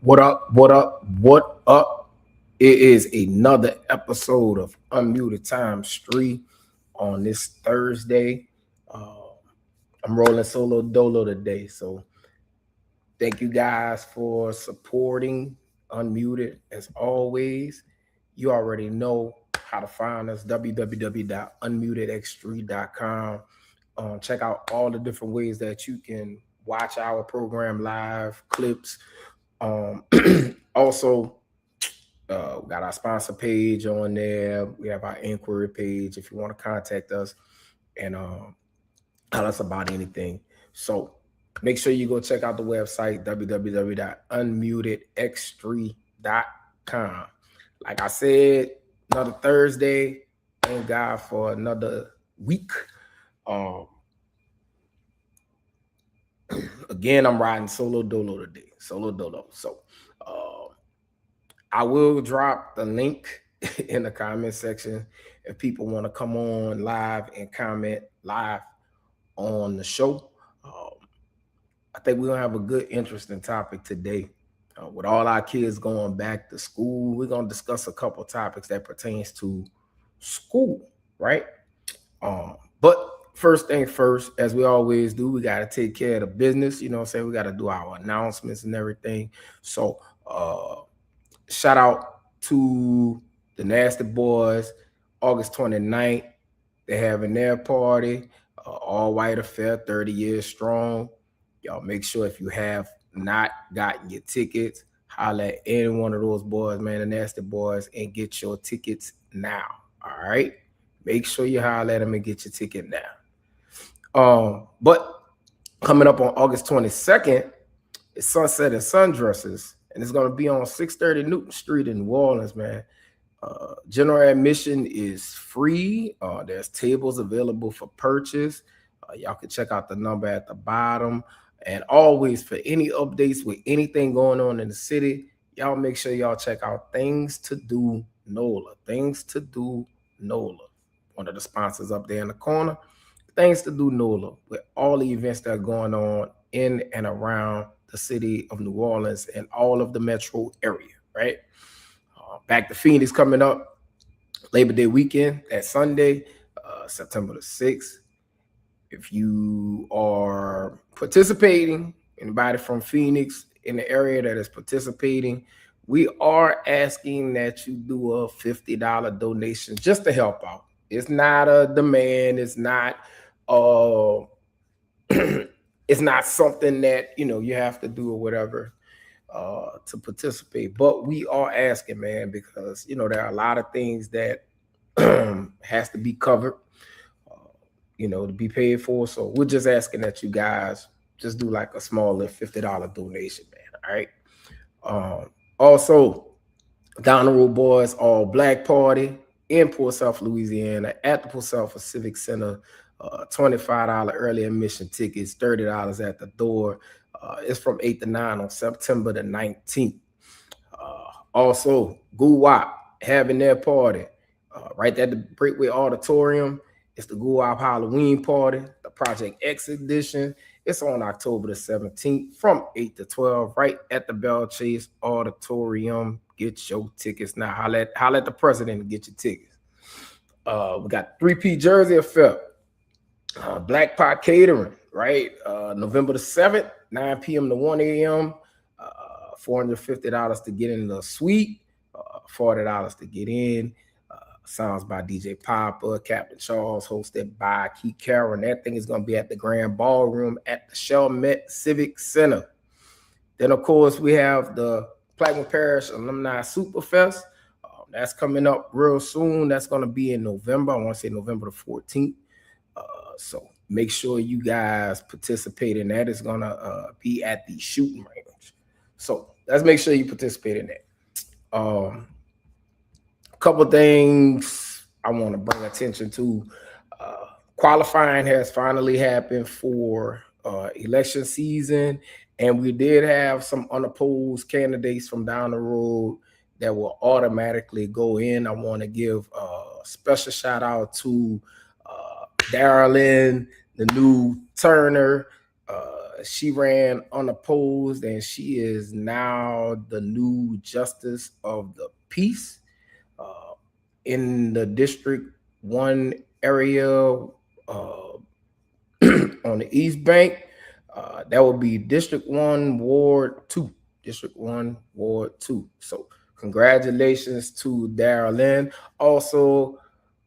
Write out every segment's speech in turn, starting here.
What up? What up? What up? It is another episode of Unmuted Times 3 on this Thursday. I'm rolling solo dolo today. So thank you guys for supporting Unmuted as always. You already know how to find us, www.unmutedx3.com. Check out all the different ways that you can watch our program live, clips. Also, we got our sponsor page on there. We have our inquiry page if you want to contact us and tell us about anything. So make sure you go check out the website, www.unmutedx3.com. Like I said, another Thursday. Thank God for another week. Again, I'm riding solo dolo today. Solo dolo. So I will drop the link in the comment section if people want to come on live and comment live on the show. I think we're going to have a good, interesting topic today. With all our kids going back to school, we're going to discuss a couple topics that pertains to school, right? But first thing first, as we always do, we got to take care of the business. You know what I'm saying? We got to do our announcements and everything. So shout out to the Nasty Boys, August 29th. They're having their party, all white affair, 30 years strong. Y'all make sure if you have not gotten your tickets, holler at any one of those boys, man, the Nasty Boys, and get your tickets now. All right? Make sure you holler at them and get your ticket now. But coming up on August 22nd, it's Sunset and Sundresses, and it's going to be on 630 Newton Street in New Orleans, man. General admission is free. There's tables available for purchase. Y'all can check out the number at the bottom. And always, for any updates with anything going on in the city, y'all make sure y'all check out Things to Do NOLA. Things to Do NOLA. One of the sponsors up there in the corner. Things to Do NOLA, with all the events that are going on in and around the city of New Orleans and all of the metro area, right? Back to Phoenix coming up, Labor Day weekend, that Sunday, September the 6th. If you are participating, anybody from Phoenix in the area that is participating, we are asking that you do a $50 donation just to help out. It's not a demand. It's not it's not something that, you know, you have to do or whatever to participate. But we are asking, man, because, you know, there are a lot of things that has to be covered, you know, to be paid for. So we're just asking that you guys just do like a smaller $50 donation, man. All right. Also, Down the Road Boys All Black Party in Port South, Louisiana, at the Port South Civic Center. $25 early admission tickets, $30 at the door. It's from 8 to 9 on September the 19th. Also, Guwap having their party right at the Breakway Auditorium. It's the Guwap Halloween Party, the Project X edition. It's on October the 17th from 8 to 12, right at the Bell Chase Auditorium. Get your tickets now. Holla at the president and get your tickets. We got 3P Jersey Affair, Black Pot Catering, right? November the 7th, 9 p.m. to 1 a.m. $450 to get in the suite, $40 to get in. Sounds by DJ Papa, Captain Charles, hosted by Keith Carroll. And that thing is going to be at the Grand Ballroom at the Chalmette Civic Center. Then, of course, we have the Plaquemine Parish Alumni Superfest. That's coming up real soon. That's going to be in November. I want to say November the 14th. So make sure you guys participate in that. It's going to be at the shooting range. So let's make sure you participate in that. Couple things I want to bring attention to. Qualifying has finally happened for election season, and we did have some unopposed candidates from down the road that will automatically go in. I want to give a special shout out to Darylyn, the new Turner, She ran unopposed, and she is now the new justice of the peace in the District 1 area on the East Bank. That would be District 1, Ward 2. District 1, Ward 2. So congratulations to Darylyn. Also,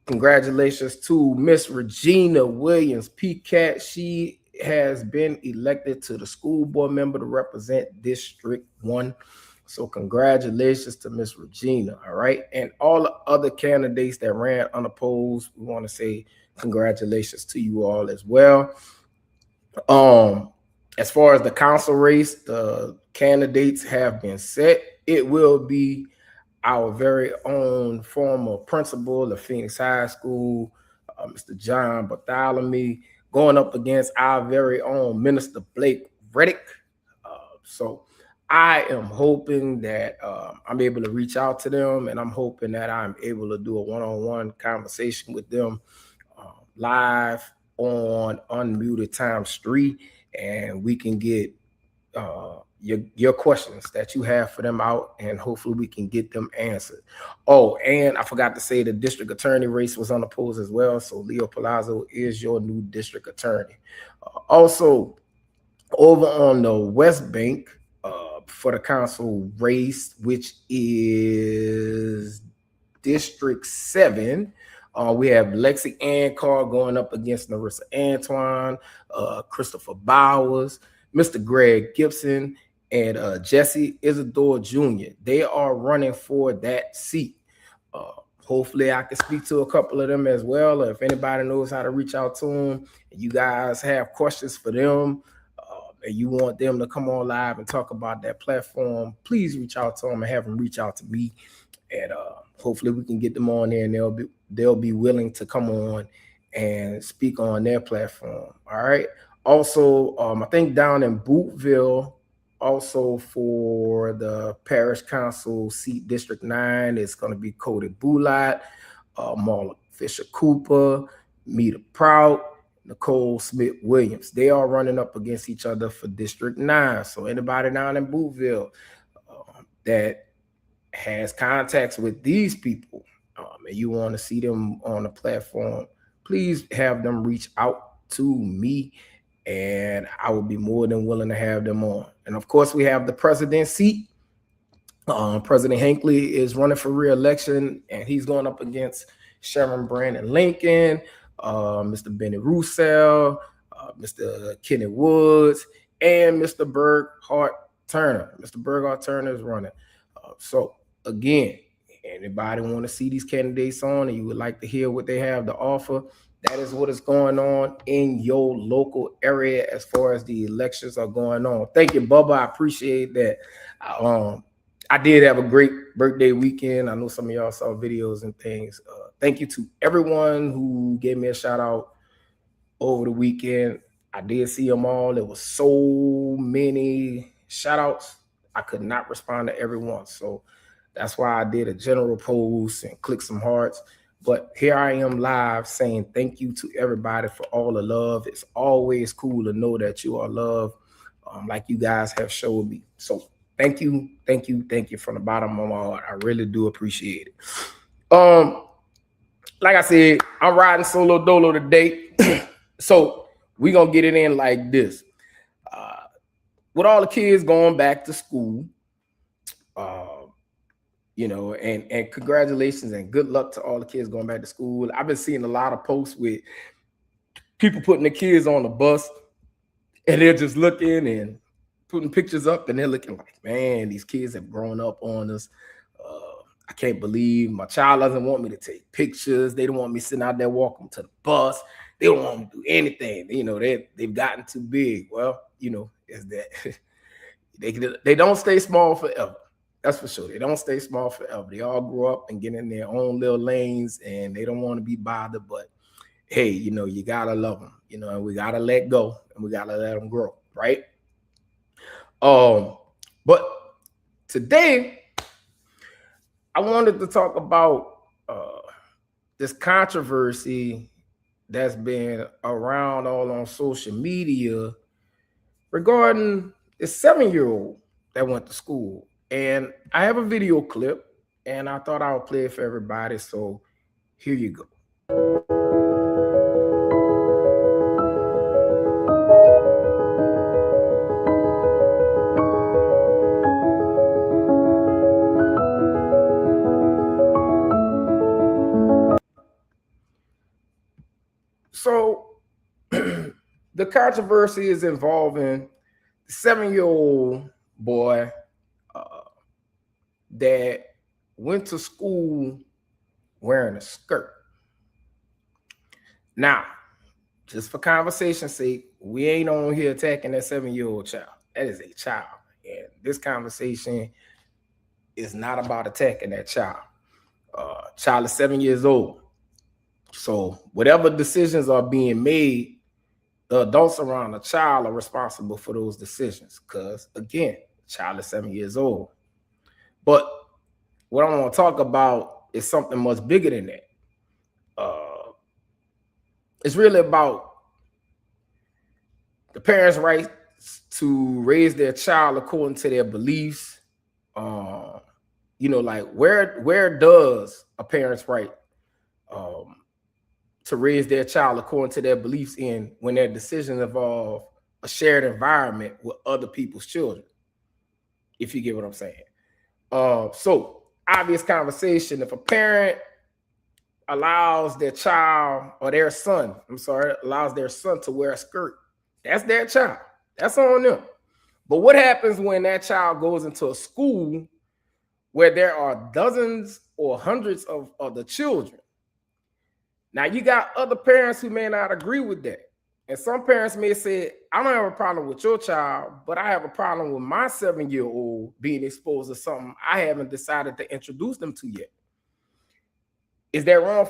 congratulations to Miss Regina Williams, PCAT. She has been elected to the school board member to represent District 1. So congratulations to Miss Regina, all right? And all the other candidates that ran unopposed, we want to say congratulations to you all as well. As far as the council race, the candidates have been set. It will be our very own former principal of Phoenix High School, Mr. John Bartholomew, going up against our very own Minister Blake Reddick. So I am hoping that I'm able to reach out to them, and I'm hoping that I'm able to do a one-on-one conversation with them live on UnMuted ×3, and we can get your questions that you have for them out, and hopefully we can get them answered. Oh, and I forgot to say the district attorney race was unopposed as well. So Leo Palazzo is your new district attorney. Also, over on the West Bank for the council race, which is District 7, we have Lexi Ann Carr going up against Narissa Antoine, Christopher Bowers, Mr. Greg Gibson, and Jesse Isidore Jr. They are running for that seat. Hopefully I can speak to a couple of them as well. If anybody knows how to reach out to them, and you guys have questions for them, and you want them to come on live and talk about that platform, please reach out to them and have them reach out to me. And hopefully we can get them on there, and they'll be willing to come on and speak on their platform. All right. Also, I think down in Bootville, also for the parish council seat, District 9, it's going to be Cody Boulat, Marla Fisher Cooper, Meta Prout, Nicole Smith Williams. They are running up against each other for District 9. So anybody down in Bootville that has contacts with these people and you want to see them on the platform, please have them reach out to me, and I will be more than willing to have them on. And of course, we have the president seat. President Hinckley is running for re-election, and he's going up against Sharon Brandon Lincoln, Mr. Benny Roussel, Mr. Kenny Woods, and Mr. Berghart Turner. Mr. Berghart Turner is running. So again, anybody want to see these candidates on and you would like to hear what they have to offer, that is what is going on in your local area as far as the elections are going on. Thank you, Bubba. I appreciate that. I did have a great birthday weekend. I know some of y'all saw videos and things. Thank you to everyone who gave me a shout out over the weekend. I did see them all. There was so many shout outs. I could not respond to everyone. So that's why I did a general post and click some hearts. But here I am live saying thank you to everybody for all the love. It's always cool to know that you are loved, like you guys have showed me. So thank you, thank you, thank you from the bottom of my heart. I really do appreciate it. Like I said, I'm riding solo dolo today. So we're going to get it in like this. With all the kids going back to school, you know, and congratulations and good luck to all the kids going back to school. I've been seeing a lot of posts with people putting the kids on the bus, and they're just looking and putting pictures up, and they're looking like, man, these kids have grown up on us. I can't believe my child doesn't want me to take pictures. They don't want me sitting out there walking to the bus. They don't want me to do anything. You know, they've gotten too big. Well, you know, is that they don't stay small forever. That's for sure. They don't stay small forever. They all grow up and get in their own little lanes, and they don't want to be bothered. But hey, you know, you gotta love them. You know, and we gotta let go, and we gotta let them grow, right? But today I wanted to talk about this controversy that's been around all on social media regarding a 7-year-old that went to school. And I have a video clip, and I thought I would play it for everybody. So here you go. So the controversy is involving the 7-year-old boy that went to school wearing a skirt. Now, just for conversation's sake, we ain't on here attacking that 7-year-old child. That is a child. And this conversation is not about attacking that child. Child is 7 years old. So whatever decisions are being made, the adults around the child are responsible for those decisions. Because again, the child is 7 years old. But what I want to talk about is something much bigger than that. It's really about the parents' right to raise their child according to their beliefs. Like where does a parent's right to raise their child according to their beliefs in when their decisions involve a shared environment with other people's children? If you get what I'm saying. So obvious conversation. If a parent allows their child or their son, allows their son to wear a skirt, that's their child. That's on them. But what happens when that child goes into a school where there are dozens or hundreds of other children? Now, you got other parents who may not agree with that. And some parents may say, I don't have a problem with your child, but I have a problem with my 7-year-old being exposed to something I haven't decided to introduce them to yet. Is that wrong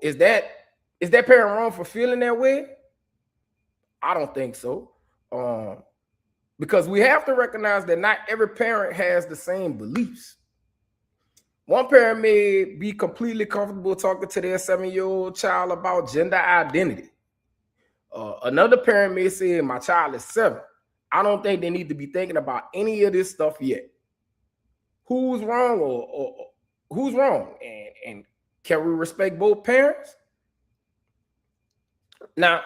is that parent wrong for feeling that way? I don't think so. Because we have to recognize that not every parent has the same beliefs. One parent may be completely comfortable talking to their 7-year-old child about gender identity. Another parent may say, my child is 7. I don't think they need to be thinking about any of this stuff yet. Who's wrong or who's wrong? And can we respect both parents? Now,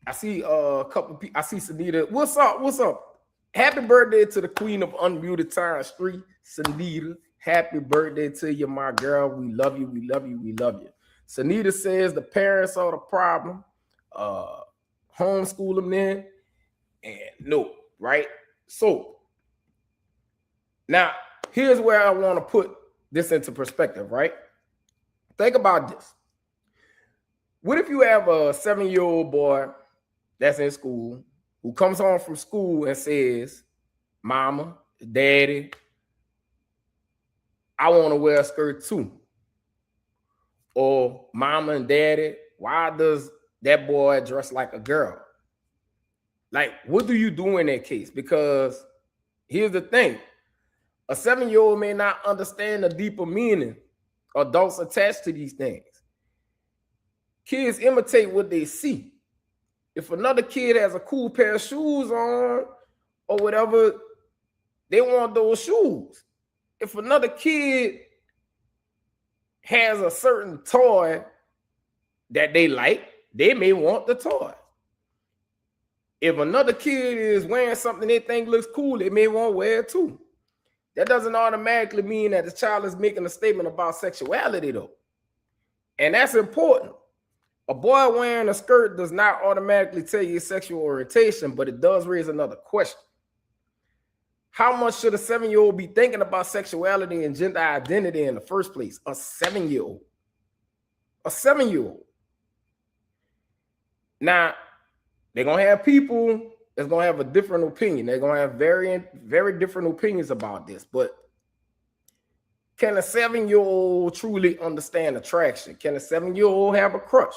I see a couple people. I see Sanita. What's up? What's up? Happy birthday to the queen of unmuted time street, Sanita. Happy birthday to you, my girl. We love you. We love you. We love you. Sanita says the parents are the problem. Homeschool them then. And no, right? So now here's where I want to put this into perspective, right? Think about this. What if you have a 7-year-old boy that's in school who comes home from school and says, Mama, Daddy, I want to wear a skirt too. Or Mama and Daddy, why does that boy dress like a girl? Like, what do you do in that case? Because here's the thing. A 7-year-old may not understand the deeper meaning adults attached to these things. Kids imitate what they see. If another kid has a cool pair of shoes on or whatever, they want those shoes. If another kid has a certain toy that they like, they may want the toy. If another kid is wearing something they think looks cool, they may want to wear it too. That doesn't automatically mean that the child is making a statement about sexuality, though. And that's important. A boy wearing a skirt does not automatically tell you his sexual orientation, but it does raise another question. How much should a 7-year-old be thinking about sexuality and gender identity in the first place? A 7-year-old. A 7-year-old. Now, they're going to have people that's going to have a different opinion. They're going to have very, very different opinions about this. But can a 7-year-old truly understand attraction? Can a 7-year-old have a crush?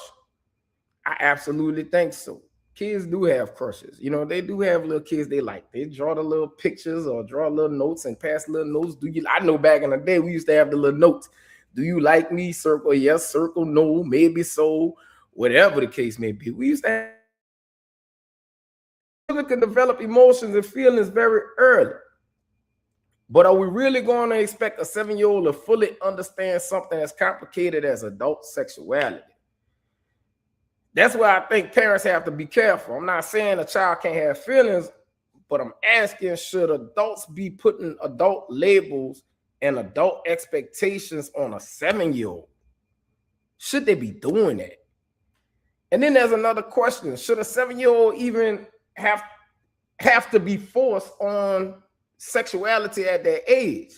I absolutely think so. Kids do have crushes. You know, they do have little kids they like. They draw the little pictures or draw little notes and pass little notes. I know back in the day, we used to have the little notes. Do you like me? Circle yes, circle no, maybe so, whatever the case may be. We used to have children can develop emotions and feelings very early. But are we really going to expect a 7-year-old to fully understand something as complicated as adult sexuality? That's why I think parents have to be careful. I'm not saying a child can't have feelings, but I'm asking, should adults be putting adult labels and adult expectations on a 7-year-old? Should they be doing that? And then there's another question. Should a 7-year-old even have to be forced on sexuality at their age?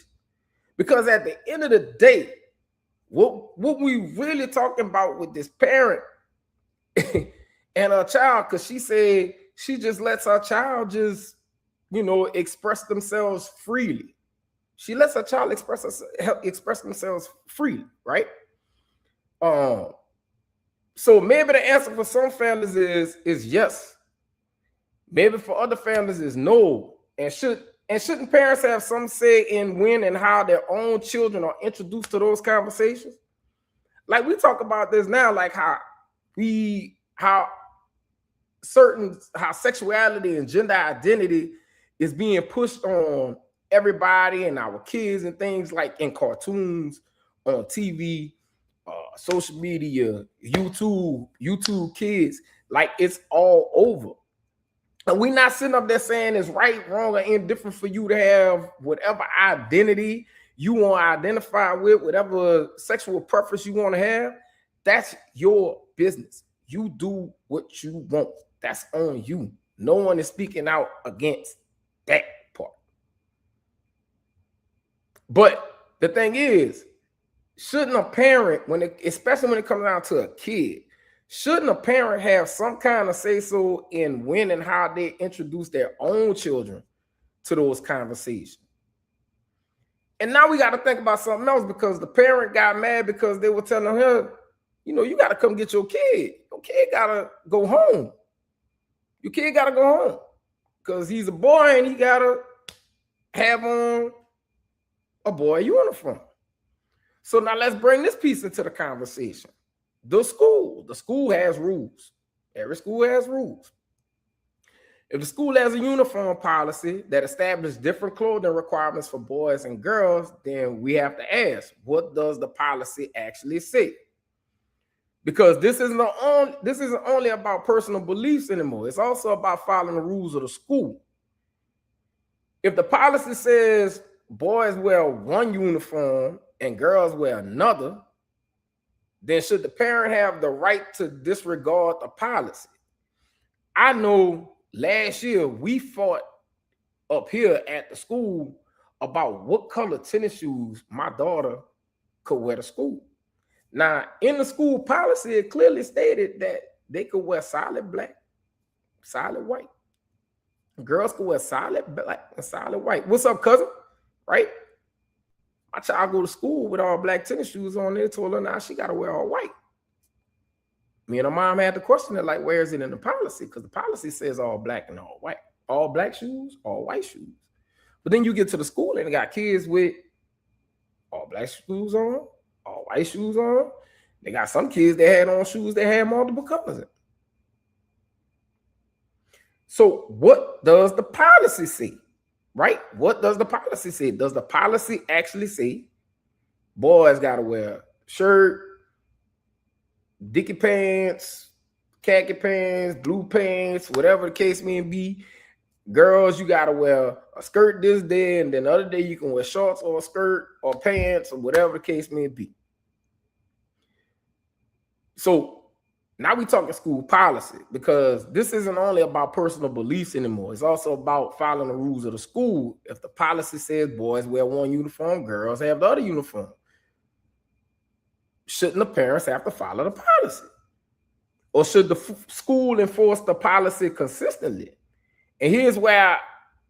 Because at the end of the day, what we really talking about with this parent and her child, because she said she just lets her child just, express themselves freely. She lets her child express themselves freely, right? So maybe the answer for some families is yes. Maybe for other families is no. And shouldn't parents have some say in when and how their own children are introduced to those conversations? Like we talk about this now, like how sexuality and gender identity is being pushed on everybody and our kids and things, like in cartoons, on TV, social media, YouTube kids, like it's all over. And we're not sitting up there saying it's right, wrong, or indifferent for you to have whatever identity you want to identify with, whatever sexual preference you want to have. That's your business. You do what you want. That's on you. No one is speaking out against that part. But the thing is, shouldn't a parent, especially when it comes down to a kid, shouldn't a parent have some kind of say-so in when and how they introduce their own children to those conversations? And now we got to think about something else, because the parent got mad because they were telling her, you got to come get your kid. Your kid got to go home. Your kid got to go home because he's a boy and he got to have on a boy uniform. So now let's bring this piece into the conversation. The school has rules. Every school has rules. If the school has a uniform policy that establishes different clothing requirements for boys and girls, then we have to ask, what does the policy actually say? Because this isn't only about personal beliefs anymore. It's also about following the rules of the school. If the policy says boys wear one uniform and girls wear another, then should the parent have the right to disregard the policy? I know last year we fought up here at the school about what color tennis shoes my daughter could wear to school. Now, in the school policy, it clearly stated that they could wear solid black, solid white. Girls could wear solid black and solid white. What's up, cousin? Right? My child go to school with all black tennis shoes on. They told her now she got to wear all white. Me and her mom had to question it, like, where is it in the policy? Because the policy says all black and all white. All black shoes, all white shoes. But then you get to the school and they got kids with all black shoes on, all white shoes on. They got some kids that had on shoes that had multiple colors in. So what does the policy say? Right? What does the policy say? Does the policy actually say boys got to wear shirt, dicky pants, khaki pants, blue pants, whatever the case may be? Girls, you got to wear a skirt this day, and then the other day you can wear shorts or a skirt or pants or whatever the case may be. So now we're talking school policy, because this isn't only about personal beliefs anymore. It's also about following the rules of the school. If the policy says boys wear one uniform, girls have the other uniform, shouldn't the parents have to follow the policy? Or should the school enforce the policy consistently? And here's where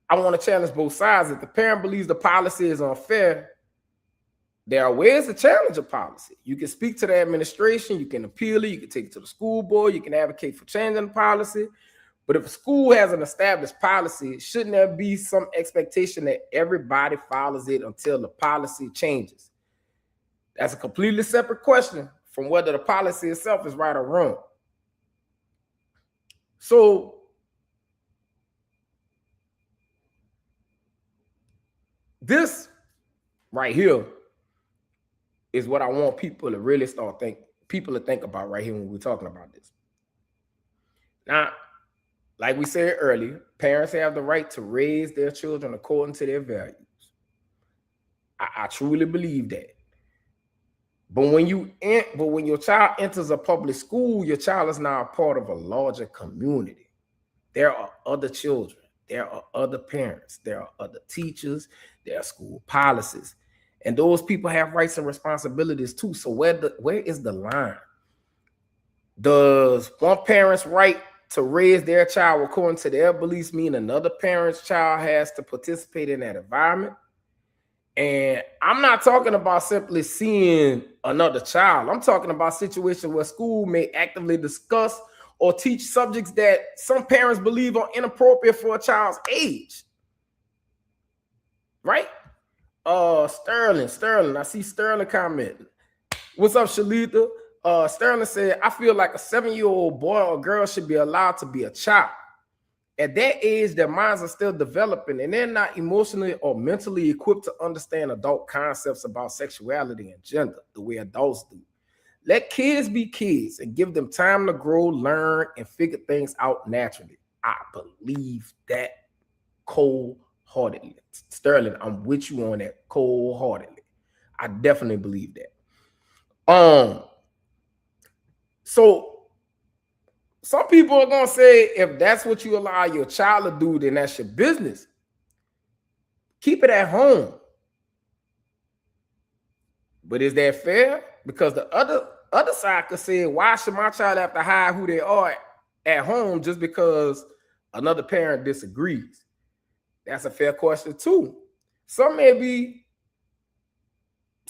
I want to challenge both sides. If the parent believes the policy is unfair, there are ways to challenge a policy. You can speak to the administration, you can appeal it, you can take it to the school board, you can advocate for changing the policy. But if a school has an established policy, shouldn't there be some expectation that everybody follows it until the policy changes? That's a completely separate question from whether the policy itself is right or wrong. So This right here is what I want people to really people to think about right here when we're talking about this. Now, like we said earlier, parents have the right to raise their children according to their values. I truly believe that. But when your child enters a public school, your child is now a part of a larger community. There are other children, there are other parents, there are other teachers, there are school policies, and those people have rights and responsibilities too. So where is the line? Does one parent's right to raise their child according to their beliefs mean another parent's child has to participate in that environment? And I'm not talking about simply seeing another child. I'm talking about situations where school may actively discuss or teach subjects that some parents believe are inappropriate for a child's age. Right? Sterling. I see Sterling commenting. What's up, Shalita? Sterling said, I feel like a 7-year-old boy or girl should be allowed to be a child. At that age, their minds are still developing and they're not emotionally or mentally equipped to understand adult concepts about sexuality and gender the way adults do. Let kids be kids and give them time to grow, learn, and figure things out naturally. I believe that cold-heartedly. Sterling, I'm with you on that cold-heartedly. I definitely believe that. So some people are going to say, if that's what you allow your child to do, then that's your business. Keep it at home. But is that fair? Because the other side could say, why should my child have to hide who they are at home just because another parent disagrees? That's a fair question too. So maybe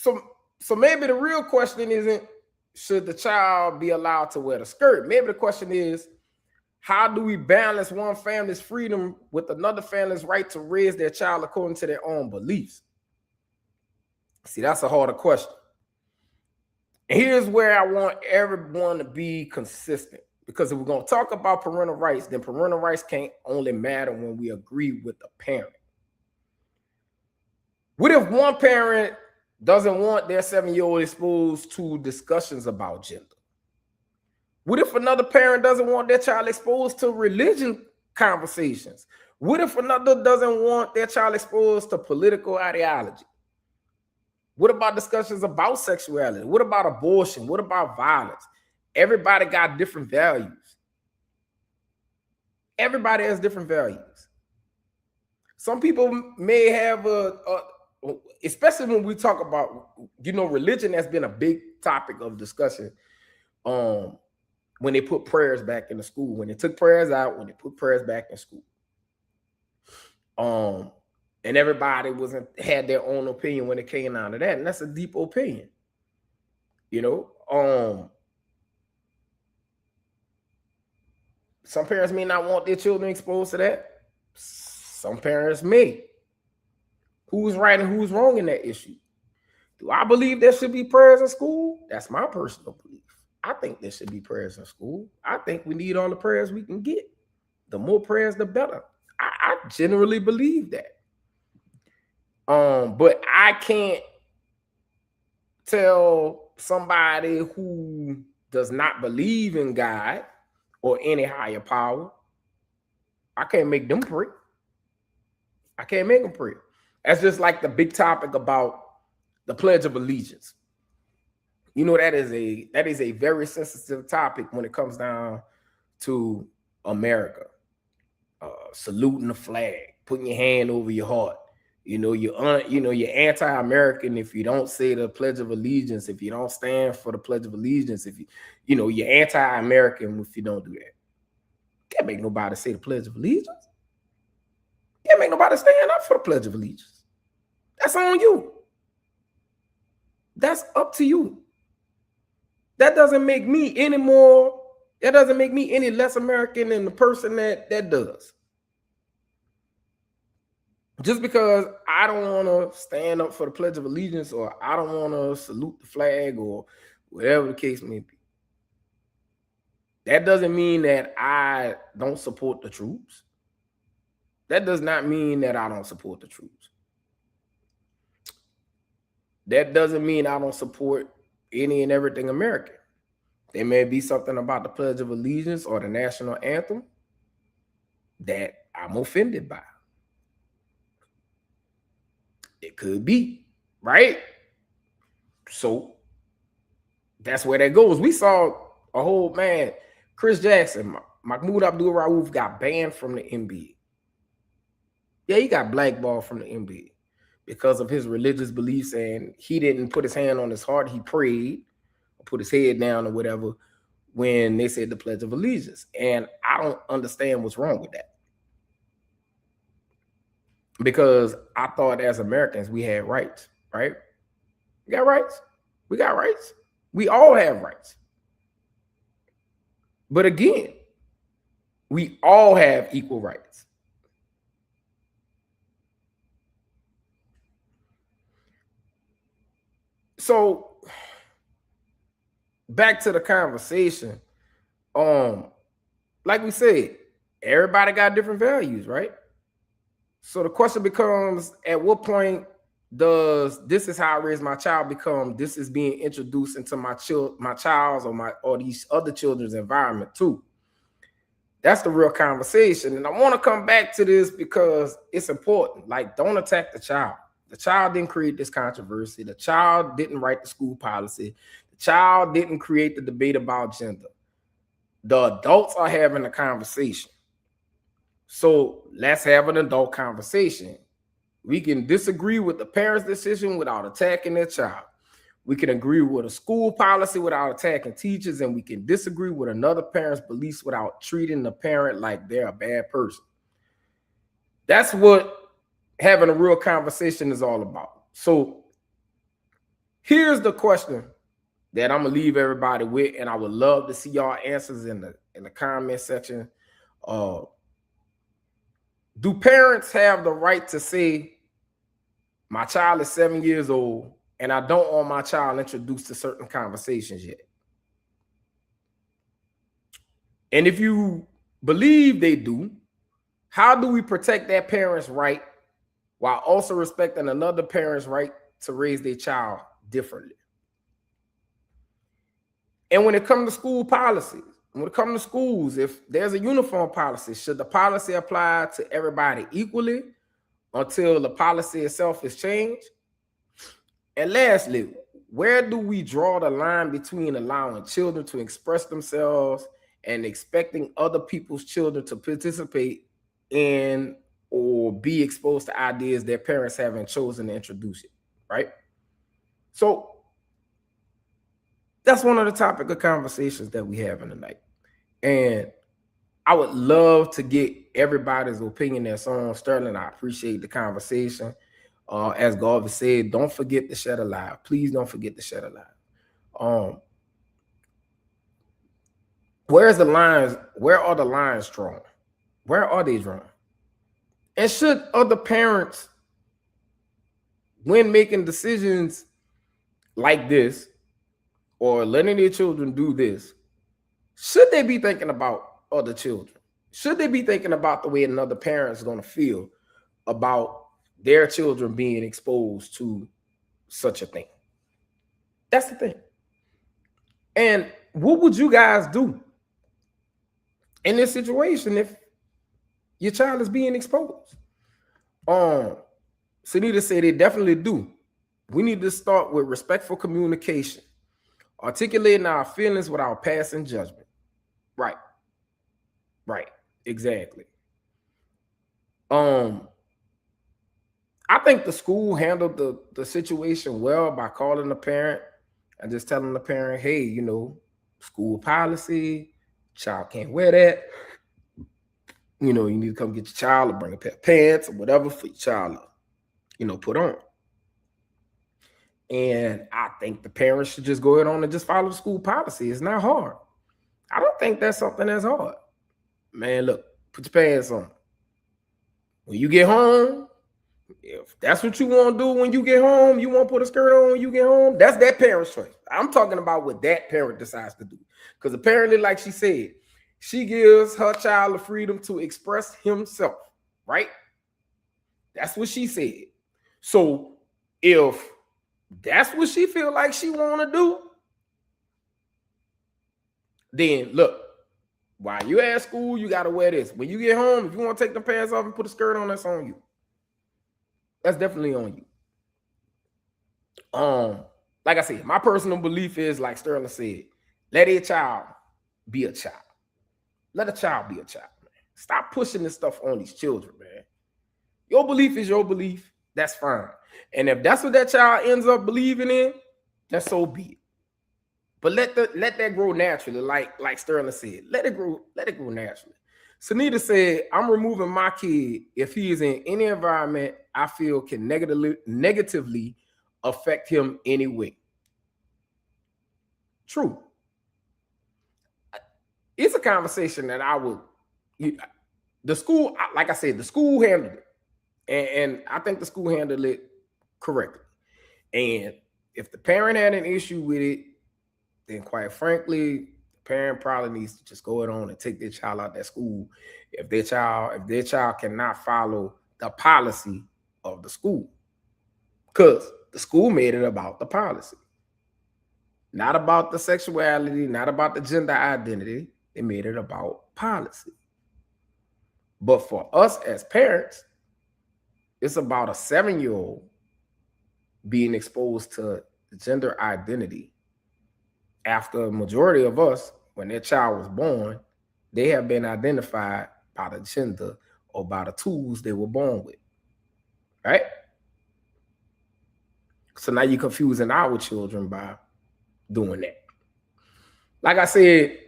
the real question isn't, should the child be allowed to wear the skirt? Maybe the question is, how do we balance one family's freedom with another family's right to raise their child according to their own beliefs? See, that's a harder question. And here's where I want everyone to be consistent. Because if we're going to talk about parental rights, then parental rights can't only matter when we agree with the parent. What if one parent doesn't want their 7-year-old exposed to discussions about gender? What if another parent doesn't want their child exposed to religion conversations? What if another doesn't want their child exposed to political ideology? What about discussions about sexuality? What about abortion? What about violence? Everybody got different values. Everybody has different values. Some people may have especially when we talk about, religion has been a big topic of discussion when they put prayers back in the school, when they took prayers out, when they put prayers back in school. And everybody had their own opinion when it came out of that. And that's a deep opinion. Some parents may not want their children exposed to that. Some parents may. Who's right and who's wrong in that issue? Do I believe there should be prayers in school? That's my personal belief. I think there should be prayers in school. I think we need all the prayers we can get. The more prayers, the better. I generally believe that. But I can't tell somebody who does not believe in God or any higher power, I can't make them pray. I can't make them pray. That's just like the big topic about the Pledge of Allegiance. That is a very sensitive topic when it comes down to America. Saluting the flag, putting your hand over your heart. You're anti-American if you don't say the Pledge of Allegiance, if you don't stand for the Pledge of Allegiance, if you're anti-American if you don't do that. Can't make nobody say the Pledge of Allegiance. Can't make nobody stand up for the Pledge of Allegiance. That's on you. That's up to you. That doesn't make me any less American than the person that does. Just because I don't want to stand up for the Pledge of Allegiance or I don't want to salute the flag or whatever the case may be, that doesn't mean that I don't support the troops. That does not mean that I don't support the troops. That doesn't mean I don't support any and everything American. There may be something about the Pledge of Allegiance or the national anthem that I'm offended by. It could be, right? So that's where that goes. We saw a whole man, Chris Jackson, Mahmoud Abdul-Rauf got banned from the NBA. Yeah, he got blackballed from the NBA because of his religious beliefs, and he didn't put his hand on his heart. He prayed, or put his head down, or whatever, when they said the Pledge of Allegiance. And I don't understand what's wrong with that. Because I thought as Americans, we had rights, right? We got rights. We got rights. We all have rights. But again, we all have equal rights. So back to the conversation. Like we said, everybody got different values, right? So the question becomes, at what point does "this is how I raise my child" become "this is being introduced into my child's or these other children's environment too"? That's the real conversation. And I want to come back to this because it's important. Like, don't attack the child. The child didn't create this controversy. The child didn't write the school policy. The child didn't create the debate about gender. The adults are having a conversation. So let's have an adult conversation. We can disagree with the parent's decision without attacking their child. We can agree with a school policy without attacking teachers, and we can disagree with another parent's beliefs without treating the parent like they're a bad person. That's what having a real conversation is all about. So here's the question that I'm gonna leave everybody with, and I would love to see y'all answers in the comment section. Do parents have the right to say, my child is 7 years old and I don't want my child introduced to certain conversations yet? And if you believe they do, how do we protect that parent's right while also respecting another parent's right to raise their child differently? And when it comes to school policies, when it comes to schools, if there's a uniform policy, should the policy apply to everybody equally until the policy itself is changed? And lastly, where do we draw the line between allowing children to express themselves and expecting other people's children to participate in or be exposed to ideas their parents haven't chosen to introduce it, right? So that's one of the topic of conversations that we have in tonight. And I would love to get everybody's opinion that's on. Sterling, I appreciate the conversation. As Garvey said, don't forget to share the live. Please don't forget to share the live. Where's the lines? Where are the lines drawn? Where are they drawn? And should other parents, when making decisions like this or letting their children do this, should they be thinking about other children? Should they be thinking about the way another parent is going to feel about their children being exposed to such a thing? That's the thing. And what would you guys do in this situation if your child is being exposed? Sunita said they definitely do. We need to start with respectful communication, articulating our feelings without passing judgment. Right. Exactly. I think the school handled the situation well by calling the parent and just telling the parent, hey, you know, school policy, child can't wear that. You know, you need to come get your child or bring a pair of pants or whatever for your child to, you know, put on. And I think the parents should just go ahead on and just follow the school policy. It's not hard. I don't think that's something that's hard. Man, look, put your pants on. When you get home, if that's what you want to do when you get home, you want to put a skirt on when you get home, that's that parent's choice. I'm talking about what that parent decides to do. Because apparently, like she said, she gives her child the freedom to express himself, right? That's what she said. So if that's what she feel like she want to do, then look, while you at school, you got to wear this. When you get home, if you want to take the pants off and put a skirt on, that's on you. That's definitely on you. Like I said, my personal belief is, like Sterling said, let a child be a child. Let a child be a child, man. Stop pushing this stuff on these children, man. Your belief is your belief. That's fine. And if that's what that child ends up believing in, then so be it. But let that grow naturally, like Sterling said. Let it grow naturally. Sunita said, I'm removing my kid if he is in any environment I feel can negatively affect him anyway. True. It's a conversation that the school, like I said, the school handled it. And I think the school handled it correctly. And if the parent had an issue with it, then quite frankly, the parent probably needs to just go on and take their child out of that school if their child cannot follow the policy of the school. Because the school made it about the policy. Not about the sexuality, not about the gender identity. They made it about policy. But for us as parents, it's about a 7-year-old being exposed to gender identity after a majority of us, when their child was born, they have been identified by the gender or by the tools they were born with, right? So now you're confusing our children by doing that. Like I said,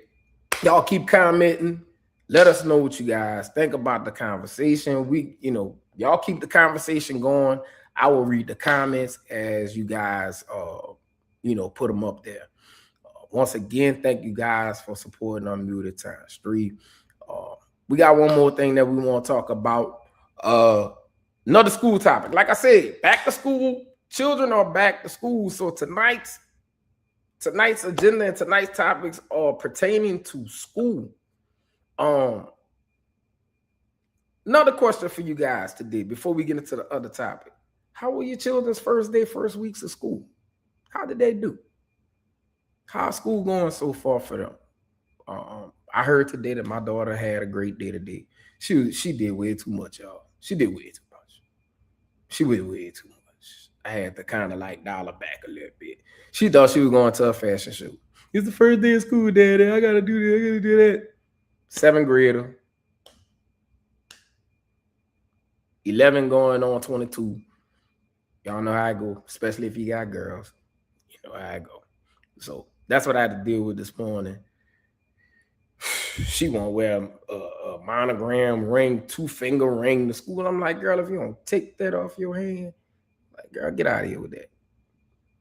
y'all keep commenting. Let us know what you guys think about the conversation. Y'all keep the conversation going. I will read the comments as you guys, put them up there. Once again, thank you guys for supporting UnMuted ×3. We got one more thing that we want to talk about. Another school topic. Like I said, back to school. Children are back to school. So tonight's agenda and tonight's topics are pertaining to school. Another question for you guys today before we get into the other topic. How were your children's first weeks of school? How did they do? How's school going so far for them? I heard today that my daughter had a great day today. She did way too much, y'all. She did way too much. I had to kind of like dial her back a little bit. She thought she was going to a fashion show. It's the first day of school, Daddy. I gotta do this. I gotta do that. 7th grader. 11 going on 22. Y'all know how I go, especially if you got girls. You know how I go. So that's what I had to deal with this morning. She want to wear a monogram ring, 2-finger ring to school. I'm like, girl, if you don't take that off your hand, like, girl, get out of here with that.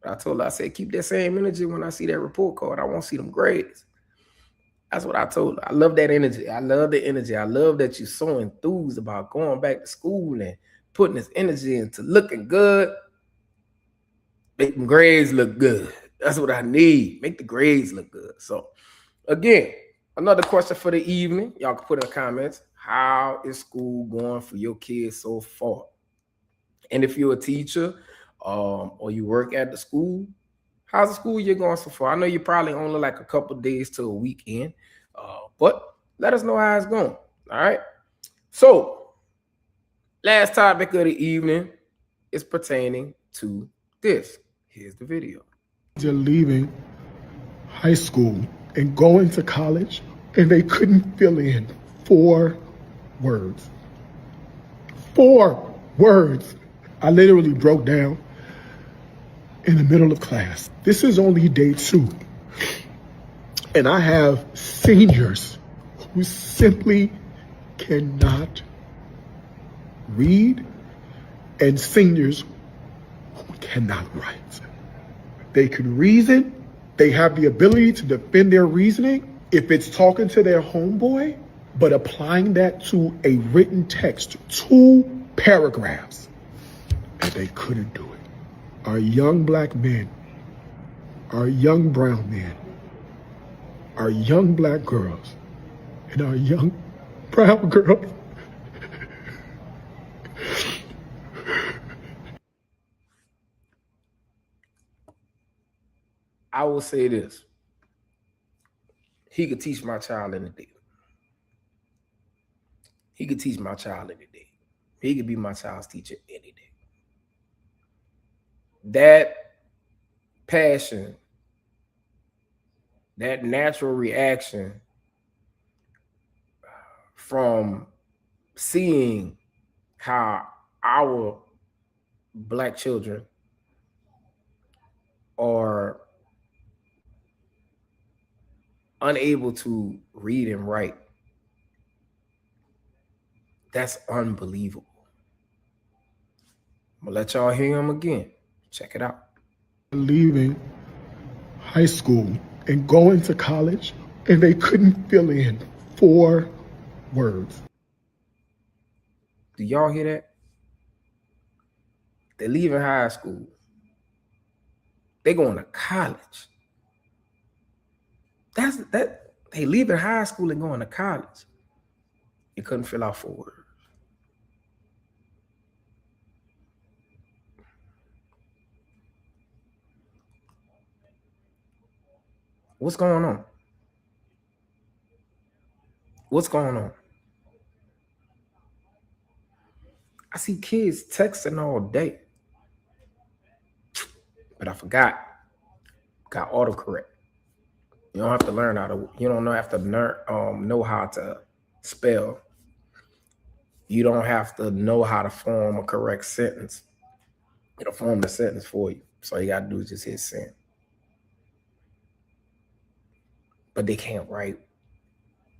But I told her, I said, keep that same energy when I see that report card. I won't see them grades. That's what I told her. I love that energy. I love the energy. I love that you're so enthused about going back to school and putting this energy into looking good. Make them grades look good. That's what I need. Make the grades look good. So, again, another question for the evening. Y'all can put in the comments. How is school going for your kids so far? And if you're a teacher or you work at the school, how's the school year going so far? I know you're probably only like a couple days to a week in, but let us know how it's going. All right. So, last topic of the evening is pertaining to this. Here's the video. They're leaving high school and going to college, and they couldn't fill in 4 words. 4 words. I literally broke down in the middle of class. This is only day 2. And I have seniors who simply cannot read and seniors who cannot write. They can reason. They have the ability to defend their reasoning if it's talking to their homeboy, but applying that to a written text, 2 paragraphs, and they couldn't do it. Our young black men, our young brown men, our young black girls, and our young brown girls I will say this. He could teach my child in a day. He could teach my child any day. He could be my child's teacher any day. That passion, that natural reaction from seeing how our Black children are unable to read and write, that's unbelievable. I'm gonna let y'all hear him again. Check it out. Leaving high school and going to college, and they couldn't fill in 4 words. Do y'all hear that? They're leaving high school. They're going to college. They leaving high school and going to college. You couldn't fill out 4 words. What's going on? What's going on? I see kids texting all day. But I forgot. Got autocorrect. You don't have to learn how to, you don't have to know how to spell. You don't have to know how to form a correct sentence. It'll form the sentence for you. So all you gotta do is just hit send. But they can't write.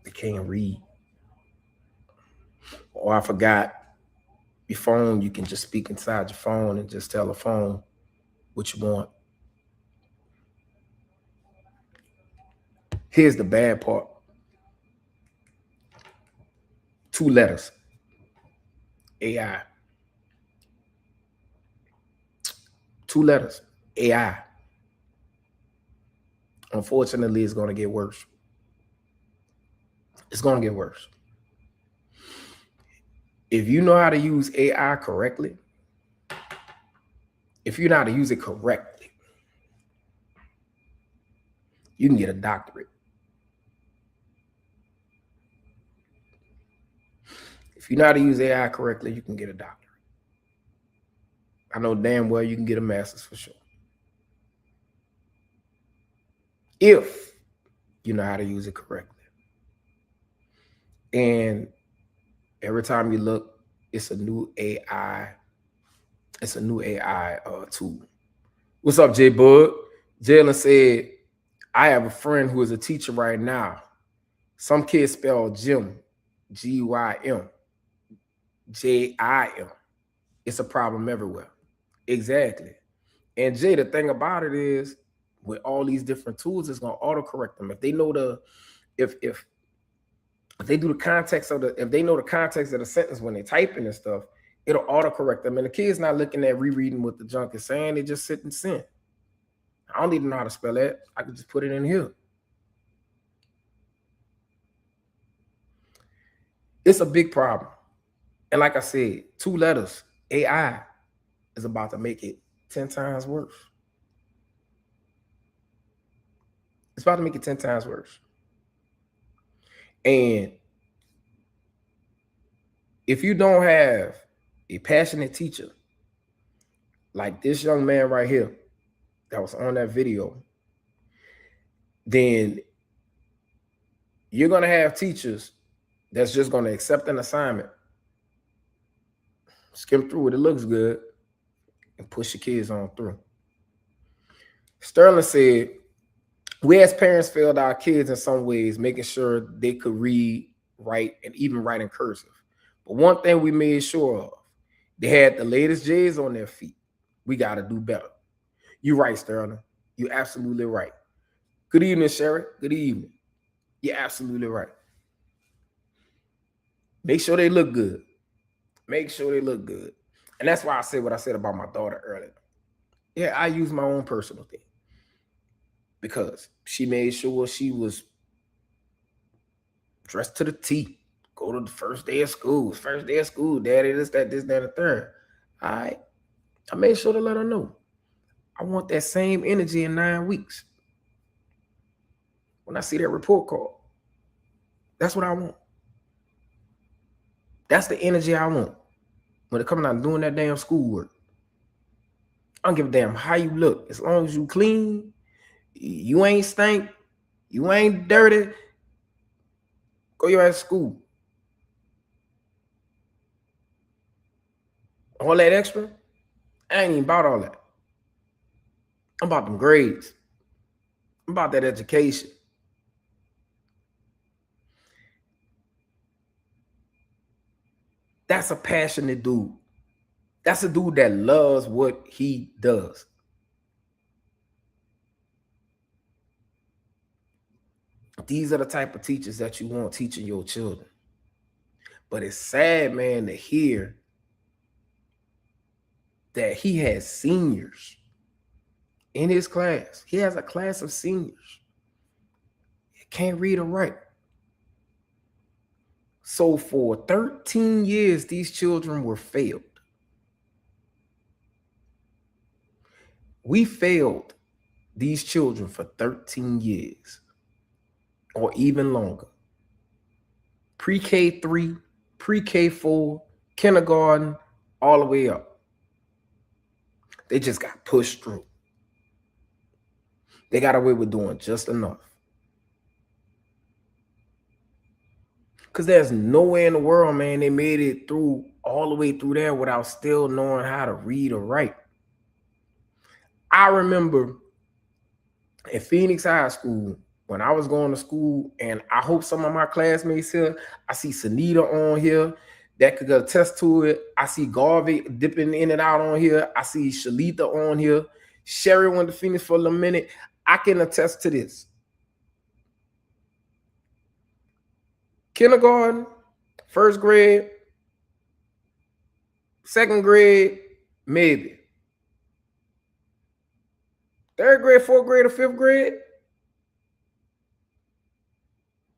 They can't read. Or I forgot, your phone, you can just speak inside your phone and just tell the phone what you want. Here's the bad part. 2 letters. AI. 2 letters. AI. Unfortunately, it's going to get worse. It's going to get worse. If you know how to use AI correctly, if you know how to use it correctly, you can get a doctorate. If you know how to use AI correctly, you can get a doctorate. I know damn well you can get a master's for sure. If you know how to use it correctly. And every time you look, it's a new AI. It's a new AI tool. What's up, J Bud? Jalen said, I have a friend who is a teacher right now. Some kids spell Jim, G-Y-M, J-I-M. It's a problem everywhere. Exactly. And Jay, the thing about it is, with all these different tools, it's gonna autocorrect them. If they know if they do the context of if they know the context of the sentence when they're typing and stuff, it'll autocorrect them. And the kid's not looking at rereading what the junk is saying, they just sit and send. I don't even know how to spell that. I can just put it in here. It's a big problem. And like I said, 2 letters, AI is about to make it 10 times worse. It's about to make it 10 times worse. And if you don't have a passionate teacher like this young man right here that was on that video, then you're going to have teachers that's just going to accept an assignment, skim through it, it looks good, and push your kids on through. Sterling said, we as parents failed our kids in some ways, making sure they could read, write, and even write in cursive. But one thing we made sure of, they had the latest J's on their feet. We got to do better. You're right, Sterling. You're absolutely right. Good evening, Sherry. Good evening. You're absolutely right. Make sure they look good. Make sure they look good. And that's why I said what I said about my daughter earlier. Yeah, I use my own personal thing. Because she made sure she was dressed to the T. Go to the first day of school. First day of school, daddy, this, that, and the third. All right. I made sure to let her know. I want that same energy in 9 weeks. when I see that report card. That's what I want. That's the energy I want when it comes out doing that damn schoolwork. I don't give a damn how you look. As long as you clean, you ain't stink, you ain't dirty, go your ass to school. All that extra, I ain't even about all that. I'm about them grades. I'm about that education. That's a passionate dude. That's a dude that loves what he does. These are the type of teachers that you want teaching your children. But it's sad, man, to hear that he has seniors in his class. He has a class of seniors. He can't read or write. So for 13 years, these children were failed. We failed these children for 13 years or even longer. Pre-K 3, pre-K 4, kindergarten, all the way up. They just got pushed through. They got away with doing just enough. Because there's nowhere in the world, man, they made it through all the way through there without still knowing how to read or write. I remember in Phoenix High School, when I was going to school, and I hope some of my classmates here, I see Sunita on here that could attest to it. I see Garvey dipping in and out on here. I see Shalita on here. Sherry went to Phoenix for a little minute. I can attest to this. Kindergarten, first grade, second grade, maybe. Third grade, fourth grade, or fifth grade,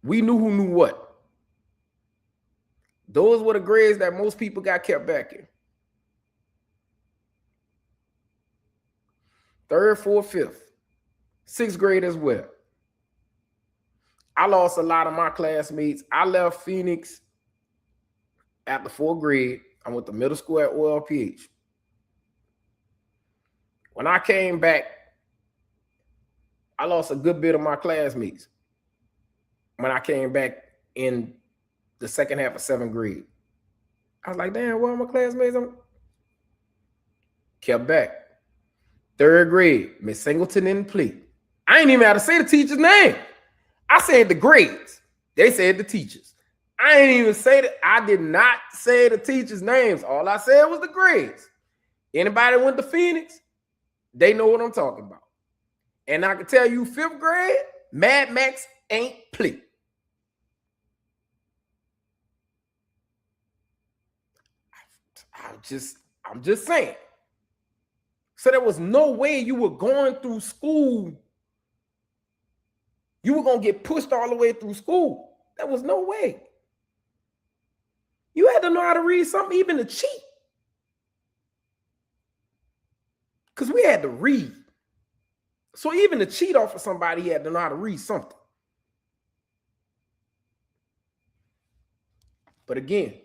we knew who knew what. Those were the grades that most people got kept back in. Third, fourth, fifth, sixth grade as well. I lost a lot of my classmates. I left Phoenix after fourth grade. I went to middle school at OLPH. When I came back, I lost a good bit of my classmates when I came back in the second half of seventh grade. I was like, damn, where are my classmates? Kept back. Third grade, Miss Singleton didn't play. I ain't even have to say the teacher's name. I said the grades. They said the teachers. I ain't even say that. I did not say the teachers' names. All I said was the grades. Anybody went to Phoenix, they know what I'm talking about. And I can tell you, fifth grade, Mad Max ain't play. I'm just saying. So there was no way you were going through school. You were going to get pushed all the way through school. There was no way. You had to know how to read something, even to cheat. Because we had to read. So even to cheat off of somebody, he had to know how to read something. But again,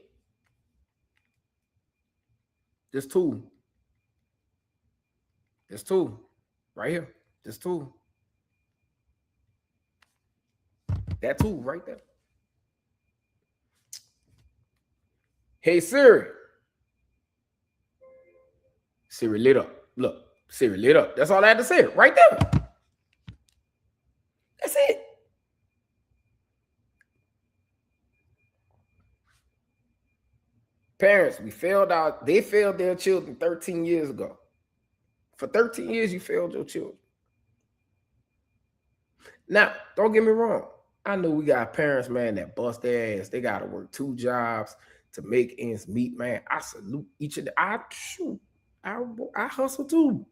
this tool. This tool. Right here. This tool. That tool right there. Hey, Siri. Siri lit up. Look, Siri lit up. That's all I had to say. Right there. That's it. Parents, we failed out. They failed their children 13 years ago. For 13 years, you failed your children. Now, don't get me wrong. I know we got parents, man, that bust their ass. They got to work 2 jobs to make ends meet, man. I salute each of them. I hustle too.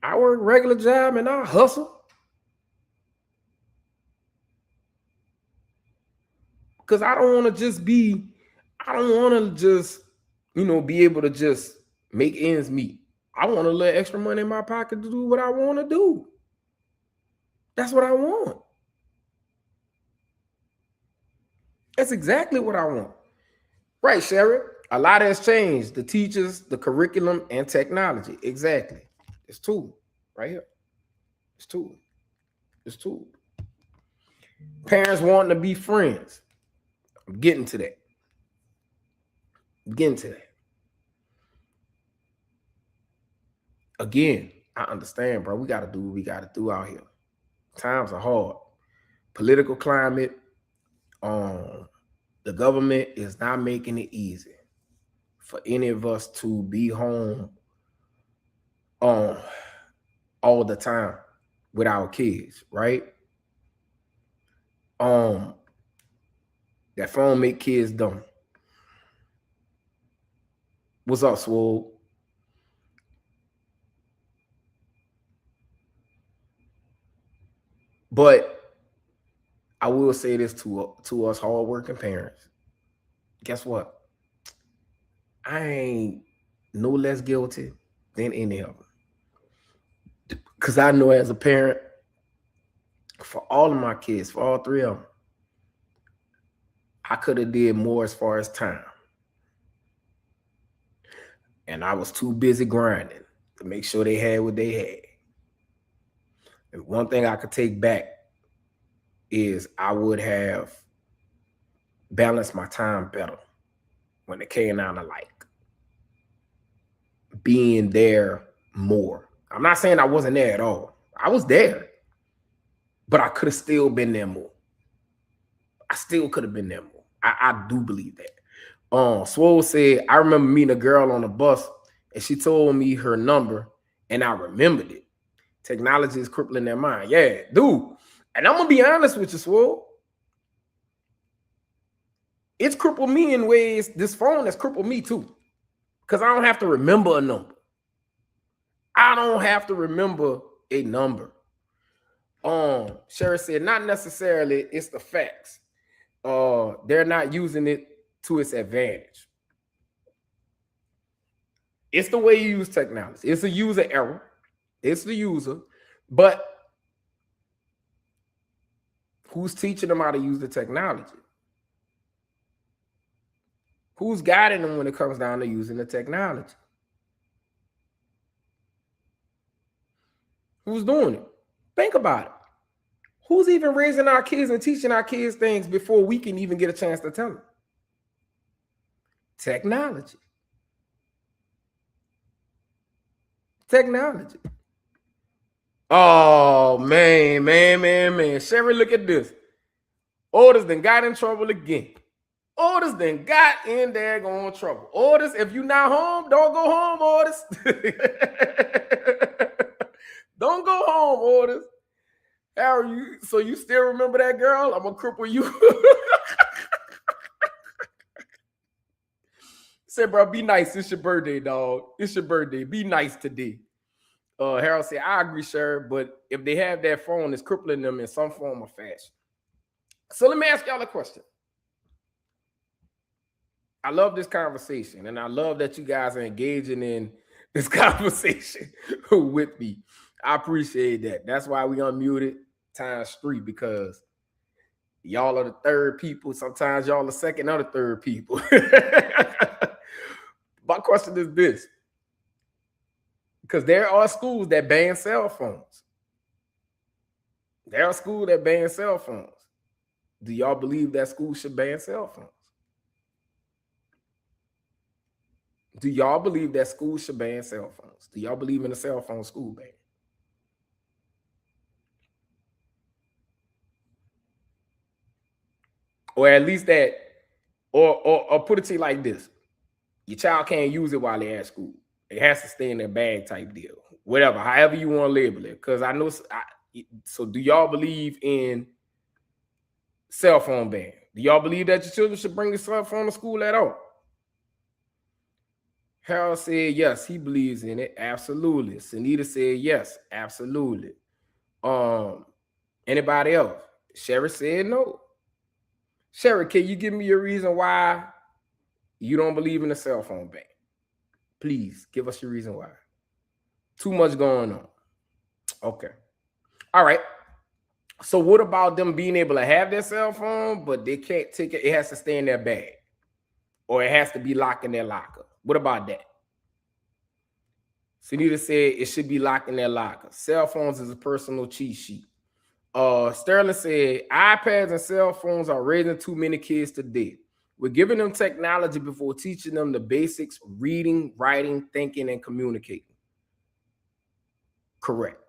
I work regular job and I hustle. Because I don't want to just be, I don't want to just, be able to just make ends meet. I want a little extra money in my pocket to do what I want to do. That's what I want. That's exactly what I want. Right, Sherry. A lot has changed. The teachers, the curriculum, and technology. Exactly. It's two right here. It's two. It's two. Parents wanting to be friends. I'm getting to that. I'm getting to that. Again, I understand, bro. We got to do what we got to do out here. Times are hard. Political climate, the government is not making it easy for any of us to be home all the time with our kids, right? That phone make kids dumb. What's up, Swole? But I will say this to us hardworking parents. Guess what? I ain't no less guilty than any of them. Because I know as a parent, for all of my kids, for all three of them, I could have did more as far as time. And I was too busy grinding to make sure they had what they had. And one thing I could take back is I would have balanced my time better when it came down to like being there more. I'm not saying I wasn't there at all. I was there, but I could have still been there more. I still could have been there more. I do believe that. Swole said, I remember meeting a girl on the bus and she told me her number and I remembered it. Technology is crippling their mind. Yeah, dude. And I'm going to be honest with you, Swole. It's crippled me in ways. This phone has crippled me too. Because I don't have to remember a number. I don't have to remember a number. Sherry said, not necessarily, it's the facts. They're not using it to its advantage. It's the way you use technology. It's a user error. It's the user. But who's teaching them how to use the technology? Who's guiding them when it comes down to using the technology? Who's doing it? Think about it. Who's even raising our kids and teaching our kids things before we can even get a chance to tell them? Technology. Technology. Oh, man. Sherry, look at this. Otis then got in trouble again. Otis then got in there going trouble. Otis, if you not home, don't go home, Otis. Don't go home, Otis. How are you? So you still remember that girl? I'm gonna cripple you. Say, bro, be nice. It's your birthday, dog. It's your birthday. Be nice today. Harold said, I agree, sir, but if they have that phone, it's crippling them in some form or fashion. So let me ask y'all a question. I love this conversation, and I love that you guys are engaging in this conversation with me. I appreciate that. That's why we unmuted ×3, because y'all are the third people. Sometimes y'all are the second or the third people. My question is this. Because there are schools that ban cell phones. There are schools that ban cell phones. Do y'all believe that schools should ban cell phones? Do y'all believe that schools should ban cell phones? Do y'all believe in a cell phone school ban? Or at least that, or put it to you like this. Your child can't use it while they're at school. It has to stay in their bag type deal. Whatever, however you want to label it. Because I know, so do y'all believe in cell phone ban? Do y'all believe that your children should bring the cell phone to school at all? Harold said yes, he believes in it. Absolutely. Sunita said yes, absolutely. Anybody else? Sherry said no. Sherry, can you give me a reason why you don't believe in the cell phone ban? Please give us your reason why. Too much going on. Okay. All right. So what about them being able to have their cell phone, but they can't take it? It has to stay in their bag, or it has to be locked in their locker. What about that? Sunita said it should be locked in their locker. Cell phones is a personal cheat sheet. Sterling said iPads and cell phones are raising too many kids today. We're giving them technology before teaching them the basics: reading, writing, thinking, and communicating. Correct.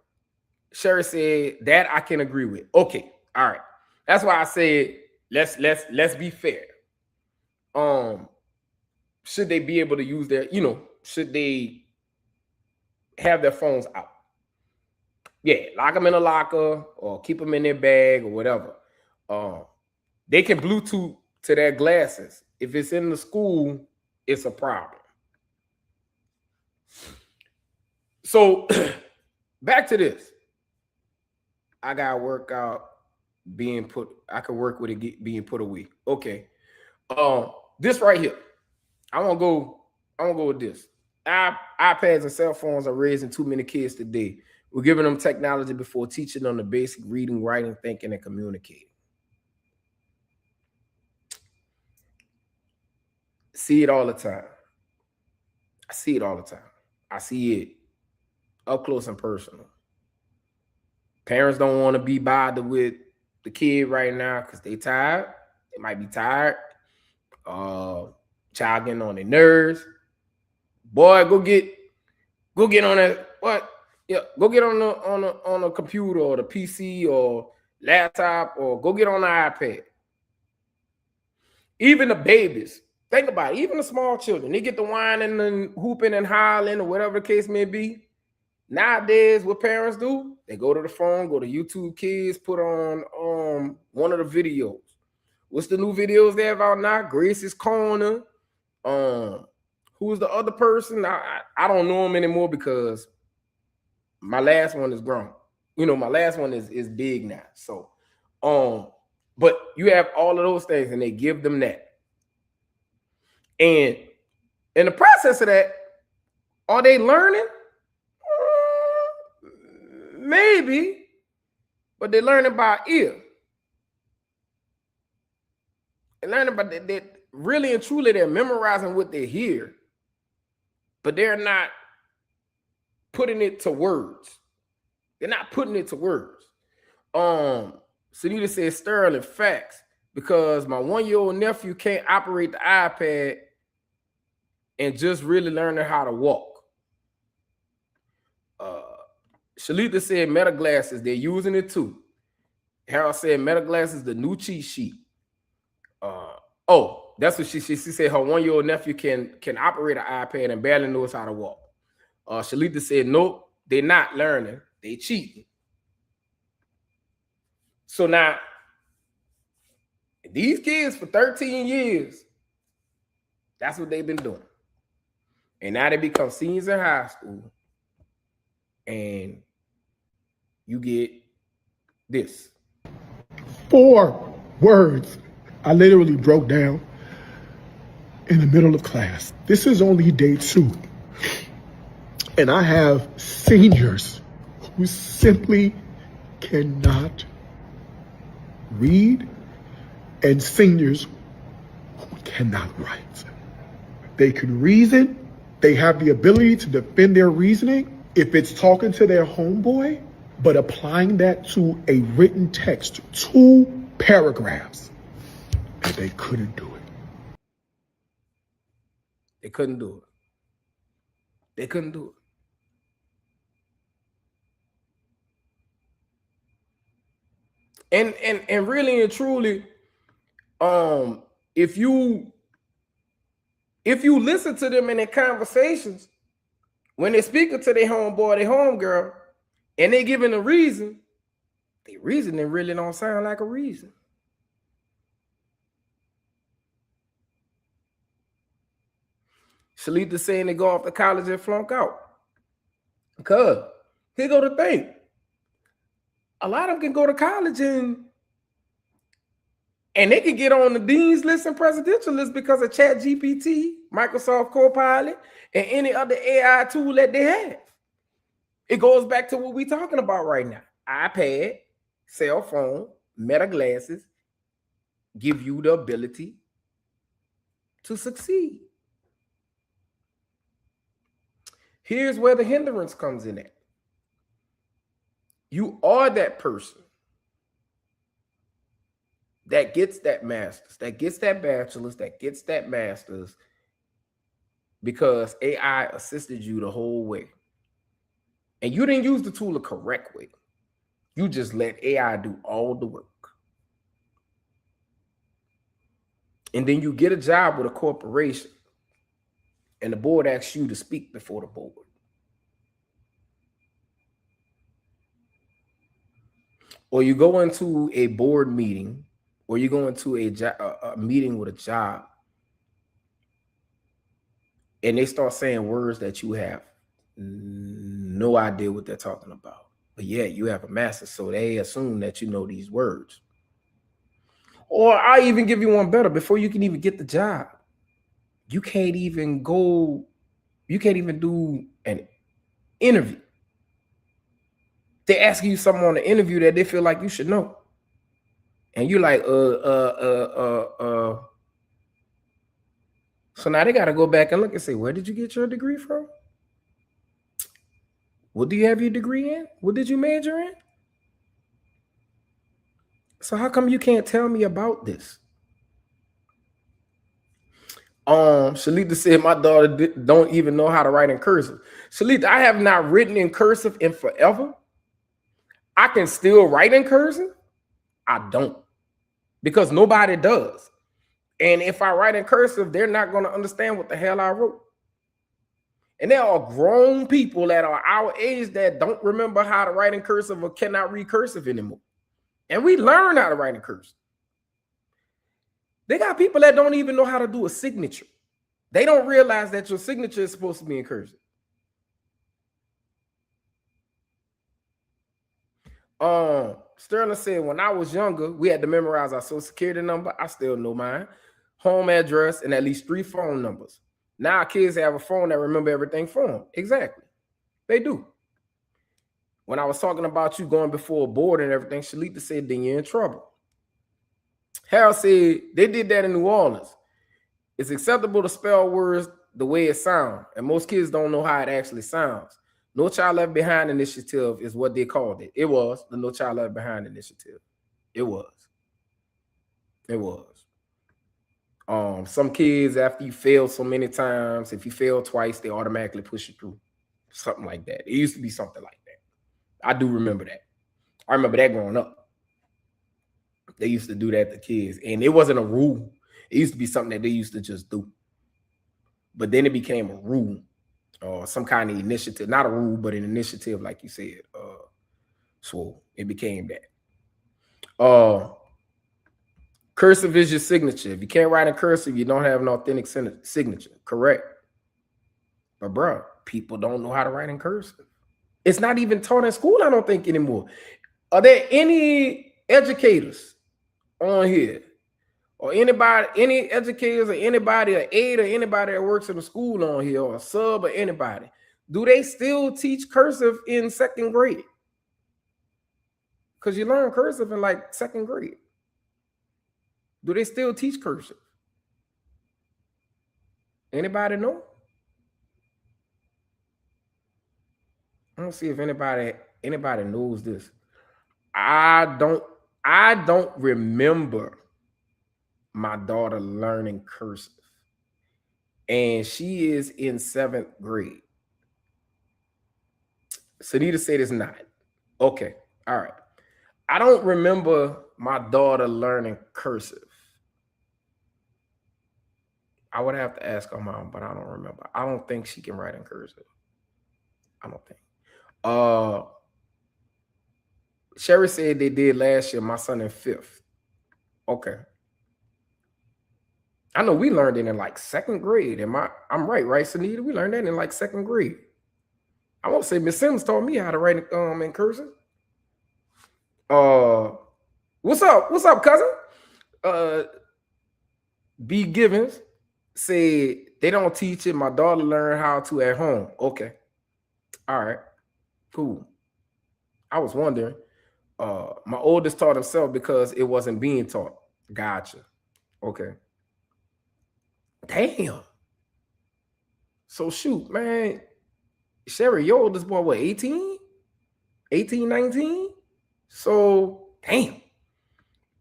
Sherry said that I can agree with. Okay, all right. That's why I said let's be fair. Should they be able to use their, should they have their phones out? Yeah, lock them in a locker or keep them in their bag or whatever. They can Bluetooth to their glasses. If it's in the school, it's a problem. So back to this. I got to work out being put, I can work with it being put away. Okay. This right here. I'm gonna go with this. iPads and cell phones are raising too many kids today. We're giving them technology before teaching them the basic reading, writing, thinking, and communicating. See it all the time. I see it all the time. I see it up close and personal. Parents don't want to be bothered with the kid right now because they tired. They might be tired. Child getting on their nerves. Boy, go get on that. What? Yeah, go get on a computer or the PC or laptop, or go get on the iPad. Even the babies, think about it. Even the small children, they get the whining and hooping and hollering or whatever the case may be. Nowadays, what parents do, they go to the phone, go to YouTube Kids, put on one of the videos. What's the new videos they have out now? Grace's Corner. Who's the other person? I don't know them anymore because my last one is grown. My last one is big now. So, but you have all of those things and they give them that. And in the process of that, are they learning? Maybe, but they're learning by ear. They're learning by that. Really and truly, they're memorizing what they hear, but they're not putting it to words. They're not putting it to words. Sunita says Sterling, facts, because my 1-year-old nephew can't operate the iPad and just really learning how to walk. Shalita said Meta glasses, they're using it too. Harold said Meta glasses, the new cheat sheet. That's what she said. Her 1-year-old nephew can operate an iPad and barely knows how to walk. Shalita said, nope, they're not learning. They cheating. So now, these kids for 13 years, that's what they've been doing. And now they become seniors in high school. And you get this. 4 words. I literally broke down in the middle of class. This is only day 2. And I have seniors who simply cannot read and seniors who cannot write. They can reason. They have the ability to defend their reasoning if it's talking to their homeboy, but applying that to a written text, 2 paragraphs, and they couldn't do it. They couldn't do it. They couldn't do it. And really and truly, if you listen to them in their conversations, when they're speaking to their homeboy, their homegirl, and they giving a reason, the reasoning really don't sound like a reason. Shalita saying they go off to college and flunk out. Because here go the thing. A lot of them can go to college and they can get on the dean's list and presidential list because of ChatGPT, Microsoft Copilot, and any other AI tool that they have. It goes back to what we're talking about right now. iPad, cell phone, meta glasses give you the ability to succeed. Here's where the hindrance comes in at. You are that person that gets that master's, that gets that bachelor's, that gets that master's because AI assisted you the whole way. And you didn't use the tool the correct way. You just let AI do all the work. And then you get a job with a corporation and the board asks you to speak before the board. Or you go into a board meeting, or you go into a meeting with a job, and they start saying words that you have no idea what they're talking about. But yeah, you have a master, so they assume that you know these words. Or I even give you one better. Before you can even get the job, you can't even do an interview. They're asking you something on the interview that they feel like you should know. And you're like, So now they got to go back and look and say, where did you get your degree from? What do you have your degree in? What did you major in? So how come you can't tell me about this? Shalita said my daughter don't even know how to write in cursive. Shalita, I have not written in cursive in forever. I can still write in cursive. I don't, because nobody does. And if I write in cursive, they're not going to understand what the hell I wrote. And there are grown people that are our age that don't remember how to write in cursive or cannot read cursive anymore. And we learn how to write in cursive. They got people that don't even know how to do a signature. They don't realize that your signature is supposed to be in cursive. Sterling said, when I was younger, we had to memorize our social security number. I still know mine, home address, and at least 3 phone numbers. Now kids have a phone that remember everything for them. Exactly. They do. When I was talking about you going before a board and everything, Shalita said, then you're in trouble. Harold said, they did that in New Orleans. It's acceptable to spell words the way it sounds, and most kids don't know how it actually sounds. No Child Left Behind initiative is what they called it. It was the No Child Left Behind initiative. It was. Some kids, after you fail so many times, if you fail twice, they automatically push you through. Something like that. It used to be something like that. I do remember that. I remember that growing up. They used to do that to kids, and it wasn't a rule. It used to be something that they used to just do. But then it became a rule, or some kind of initiative. Not a rule, but an initiative, like you said. So it became that. Cursive is your signature. If you can't write in cursive, you don't have an authentic signature. Correct. But bro, people don't know how to write in cursive. It's not even taught in school, I don't think, anymore. Are there any educators on here, or anybody, any educators, or anybody, or aide, or anybody that works in the school on here, or a sub, or anybody? Do they still teach cursive in 2nd grade? Because you learn cursive in like 2nd grade. Do they still teach cursive? Anybody know? I don't see if anybody knows this. I don't remember my daughter learning cursive. And she is in 7th grade. Sanita said it's not. Okay. All right. I don't remember my daughter learning cursive. I would have to ask her mom, but I don't remember. I don't think she can write in cursive. I don't think. Sherry said they did last year. My son in 5th. Okay. I know we learned it in like 2nd grade. I'm right, Sanita? We learned that in like 2nd grade. I won't say Miss Sims taught me how to write in cursive. What's up, cousin? B. Givens said they don't teach it. My daughter learned how to at home. Okay. All right. Cool. I was wondering. My oldest taught himself because it wasn't being taught. Gotcha. Okay. Damn. So shoot, man. Sherry, your oldest boy, what, 18? 18, 19? So, damn.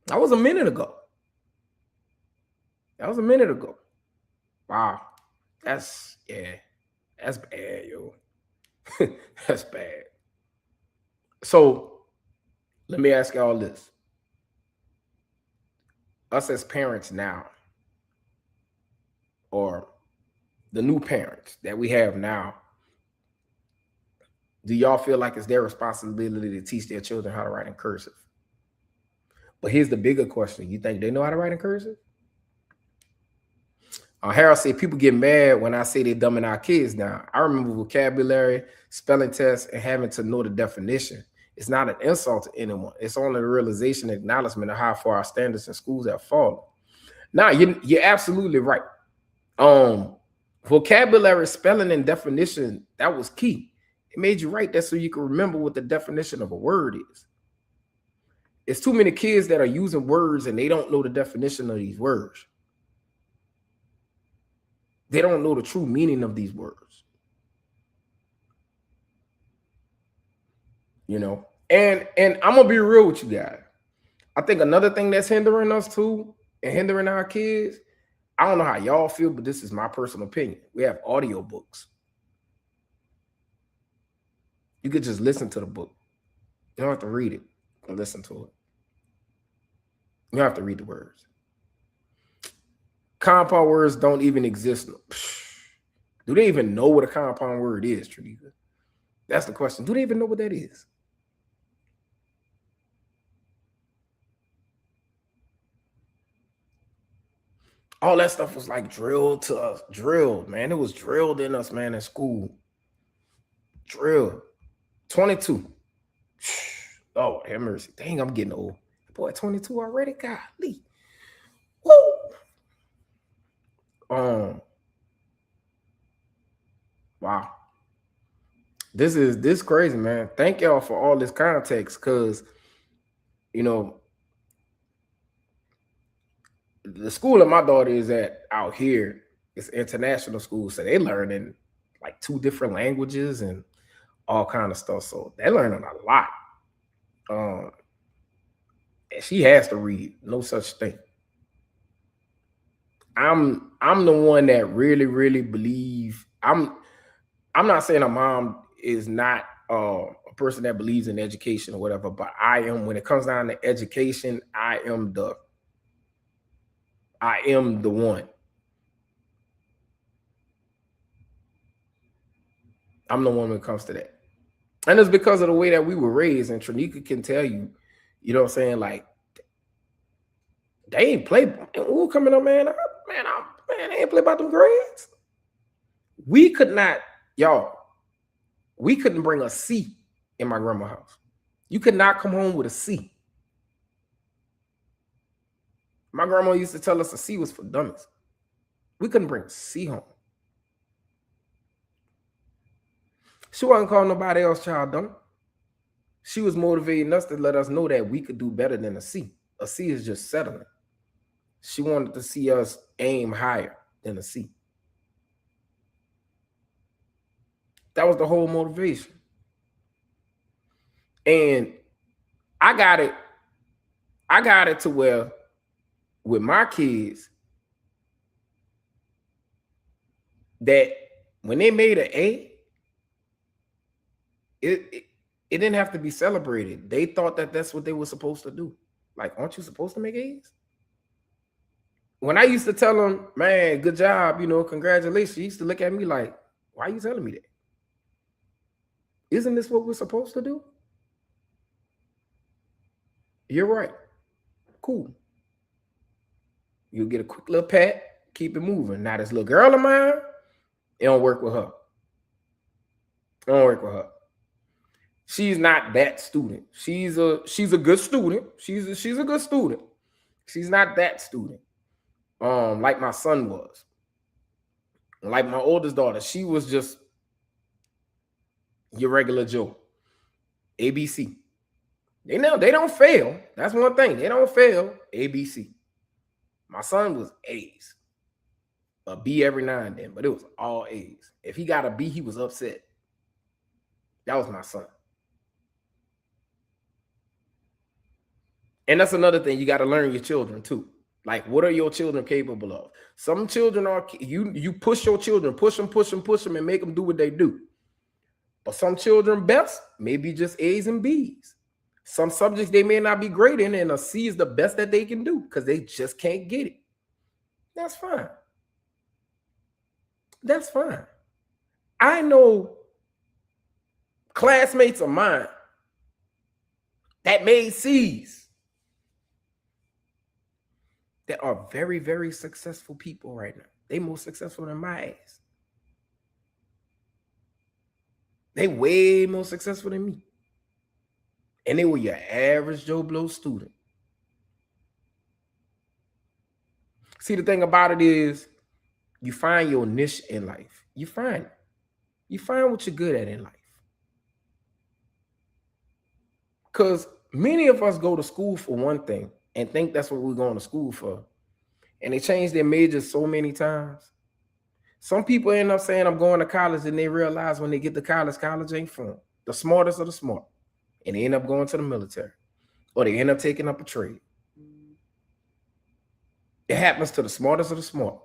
That was a minute ago. That was a minute ago. Wow. That's bad, yo. That's bad. So, let me ask y'all this. Us as parents now, or the new parents that we have now, do y'all feel like it's their responsibility to teach their children how to write in cursive? But here's the bigger question. You think they know how to write in cursive? Harold said people get mad when I say they're dumbing our kids down. I remember vocabulary, spelling tests, and having to know the definition. It's not an insult to anyone. It's only the realization and acknowledgement of how far our standards in schools have fallen. Now, you're absolutely right. Vocabulary, spelling, and definition, that was key. It made you write that so you can remember what the definition of a word is. It's too many kids that are using words and they don't know the definition of these words. They don't know the true meaning of these words. You know, and I'm gonna be real with you guys. I think another thing that's hindering us too and hindering our kids, I don't know how y'all feel, but this is my personal opinion. We have audiobooks. You could just listen to the book. You don't have to read it and listen to it. You don't have to read the words. Compound words don't even exist. Do they even know what a compound word is, Trina? That's the question. Do they even know what that is? All that stuff was like drilled to us. Drilled, man. It was drilled in us, man, in school. Drilled. 22. Oh, have mercy. Dang, I'm getting old. Boy, 22 already? Golly. Woo! Wow. This crazy, man. Thank y'all for all this context, because you know, the school that my daughter is at out here is international school, so they learning like 2 different languages and all kind of stuff. So they're learning a lot. And she has to read. No such thing. I'm the one that really, really believe. I'm not saying a mom is not a person that believes in education or whatever, but I am, when it comes down to education, I am the one. I'm the one when it comes to that. And it's because of the way that we were raised. And Trinika can tell you, you know what I'm saying? Like, they ain't play. We were coming up, man. They ain't play about them grades. We could not, y'all, we couldn't bring a C in my grandma's house. You could not come home with a C. My grandma used to tell us a C was for dummies. We couldn't bring a C home. She wasn't calling nobody else child dumb. She was motivating us to let us know that we could do better than a C. A C is just settling. She wanted to see us aim higher than a C. That was the whole motivation. And I got it to where with my kids, that when they made an A, it didn't have to be celebrated. They thought that that's what they were supposed to do. Like, aren't you supposed to make A's? When I used to tell them, man, good job, you know, congratulations, he used to look at me like, why are you telling me that? Isn't this what we're supposed to do? You're right. Cool. You'll get a quick little pat, keep it moving. Now, this little girl of mine, it don't work with her. It don't work with her. She's not that student. She's a good student. She's a good student. She's not that student. Like my son was. Like my oldest daughter, she was just your regular Joe. ABC. They don't fail. That's one thing. They don't fail. ABC. My son was A's. A B every now and then, but it was all A's. If he got a B, he was upset. That was my son. And that's another thing, you got to learn your children too. Like, what are your children capable of? Some children are, you push your children, push them, and make them do what they do. But some children best, maybe just A's and B's. Some subjects they may not be great in, and a C is the best that they can do because they just can't get it. That's fine. That's fine. I know classmates of mine that made C's that are very, very successful people right now. They more successful than my ass. They way more successful than me. And they were your average Joe Blow student. See, the thing about it is you find your niche in life. You find it. You find what you're good at in life. Because many of us go to school for one thing and think that's what we're going to school for. And they change their majors so many times. Some people end up saying, I'm going to college, and they realize when they get to college ain't for them. The smartest of the smart. And they end up going to the military. Or they end up taking up a trade. It happens to the smartest of the smart.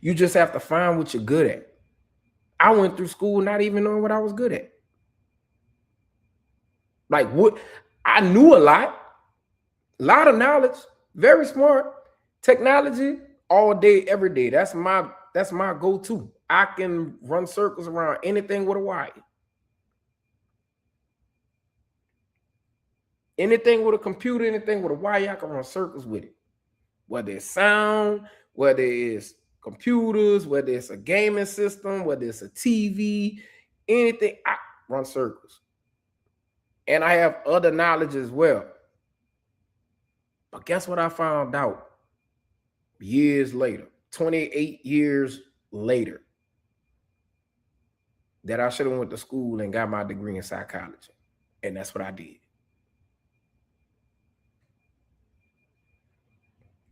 You just have to find what you're good at. I went through school not even knowing what I was good at. Like, what I knew a lot of knowledge, very smart. Technology all day, every day. That's my go-to. I can run circles around anything with a wire. Anything with a computer, anything with a wire, I can run circles with it. Whether it's sound, whether it's computers, whether it's a gaming system, whether it's a TV, anything, I run circles. And I have other knowledge as well. But guess what I found out years later, 28 years later, that I should have went to school and got my degree in psychology. And that's what I did.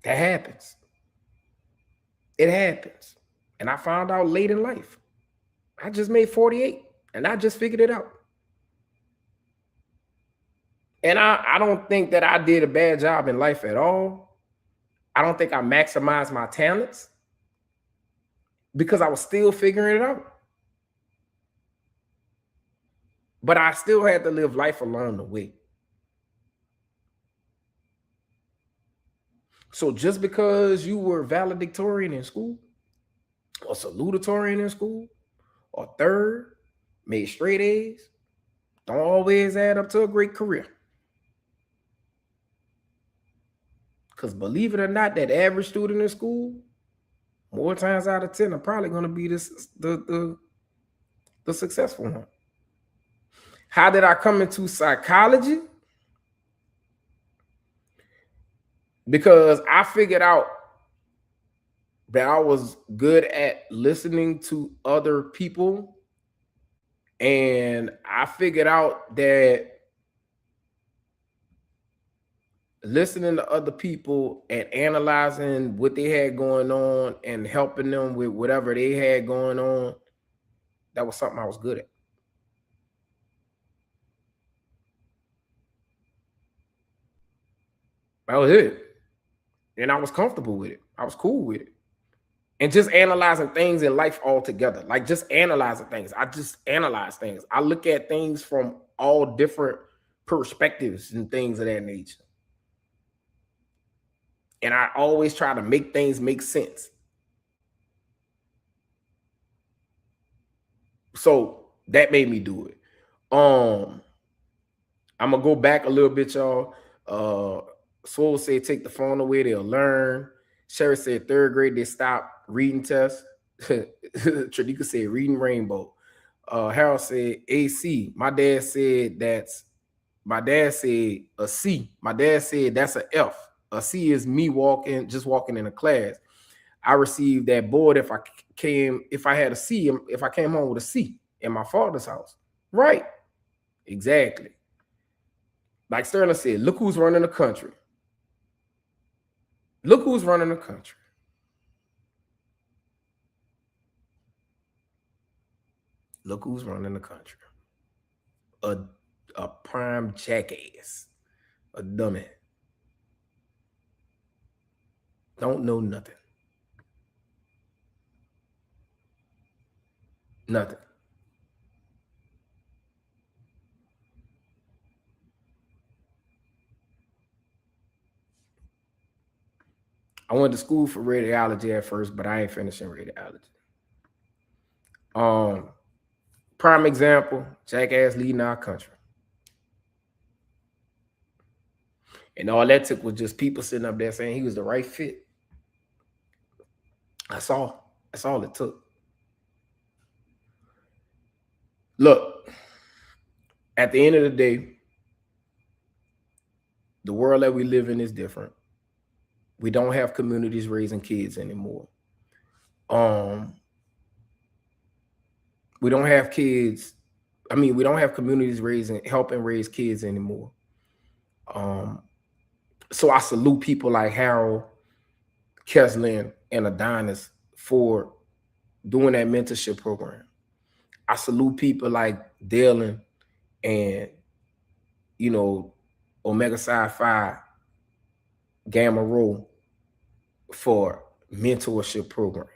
That happens. It happens. And I found out late in life. I just made 48 and I just figured it out. And I don't think that I did a bad job in life at all. I don't think I maximized my talents because I was still figuring it out. But I still had to live life along the way. So just because you were valedictorian in school, or salutatorian in school, or third, made straight A's, don't always add up to a great career. Because believe it or not, that average student in school, more times out of 10, are probably going to be the successful one. How did I come into psychology? Because I figured out that I was good at listening to other people. And I figured out that listening to other people and analyzing what they had going on and helping them with whatever they had going on, that was something I was good at. That was it. And I was comfortable with it. I was cool with it. And just analyzing things in life altogether. Like just analyzing things. I just analyze things. I look at things from all different perspectives and things of that nature. And I always try to make things make sense. So that made me do it. I'm gonna go back a little bit, y'all. Swole said take the phone away, they'll learn. Sherry said third grade they stopped reading tests. Tradika said reading rainbow. Harold said AC. My dad said a C. My dad said that's an F. A C is me just walking in a class. I received that board if I came home with a C in my father's house. Right. Exactly. Like Sterling said, look who's running the country. Look who's running the country. Look who's running the country. A, a prime jackass. A dummy. Don't know nothing. Nothing. I went to school for radiology at first, but I ain't finishing radiology. Prime example, jackass leading our country. And all that took was just people sitting up there saying he was the right fit. That's all. That's all it took. Look, at the end of the day, the world that we live in is different. We don't have communities raising kids anymore. We don't have kids. We don't have communities helping raise kids anymore. So I salute people like Harold, Keslin, and Adonis for doing that mentorship program. I salute people like Dylan and, Omega Psi Phi, Gamma Rho for mentorship programs.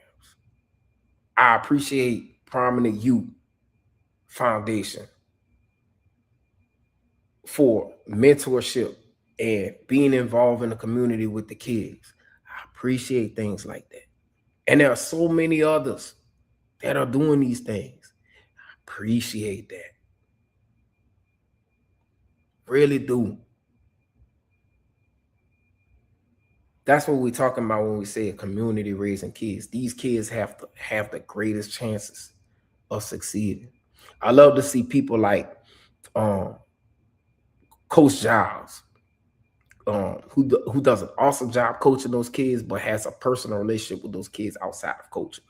I appreciate Prominent Youth Foundation for mentorship and being involved in the community with the kids. I appreciate things like that. And there are so many others that are doing these things. I appreciate that. Really do. That's what we're talking about when we say a community raising kids. These kids have to have the greatest chances of succeeding. I love to see people like Coach Giles, who does an awesome job coaching those kids, but has a personal relationship with those kids outside of coaching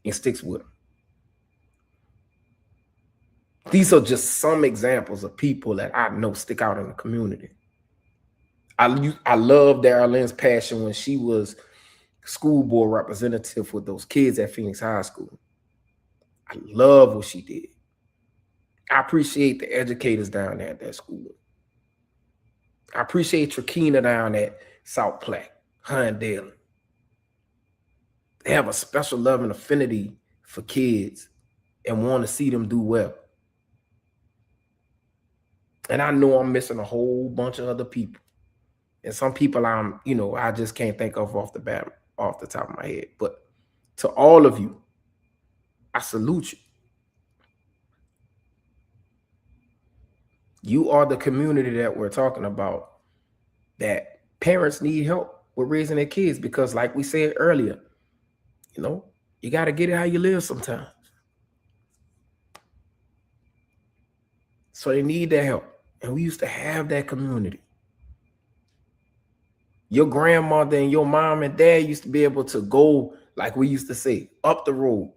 and sticks with them. These are just some examples of people that I know stick out in the community. I love Darylyn's passion when she was school board representative with those kids at Phoenix High School. I love what she did. I appreciate the educators down there at that school. I appreciate Trakina down at South Platte, her and Dale. They have a special love and affinity for kids and want to see them do well. And I know I'm missing a whole bunch of other people. And some people I just can't think of off the top of my head. But to all of you, I salute you. You are the community that we're talking about, that parents need help with raising their kids, because like we said earlier, you got to get it how you live sometimes. So they need that help. And we used to have that community. Your grandmother and your mom and dad used to be able to go, like we used to say, up the road.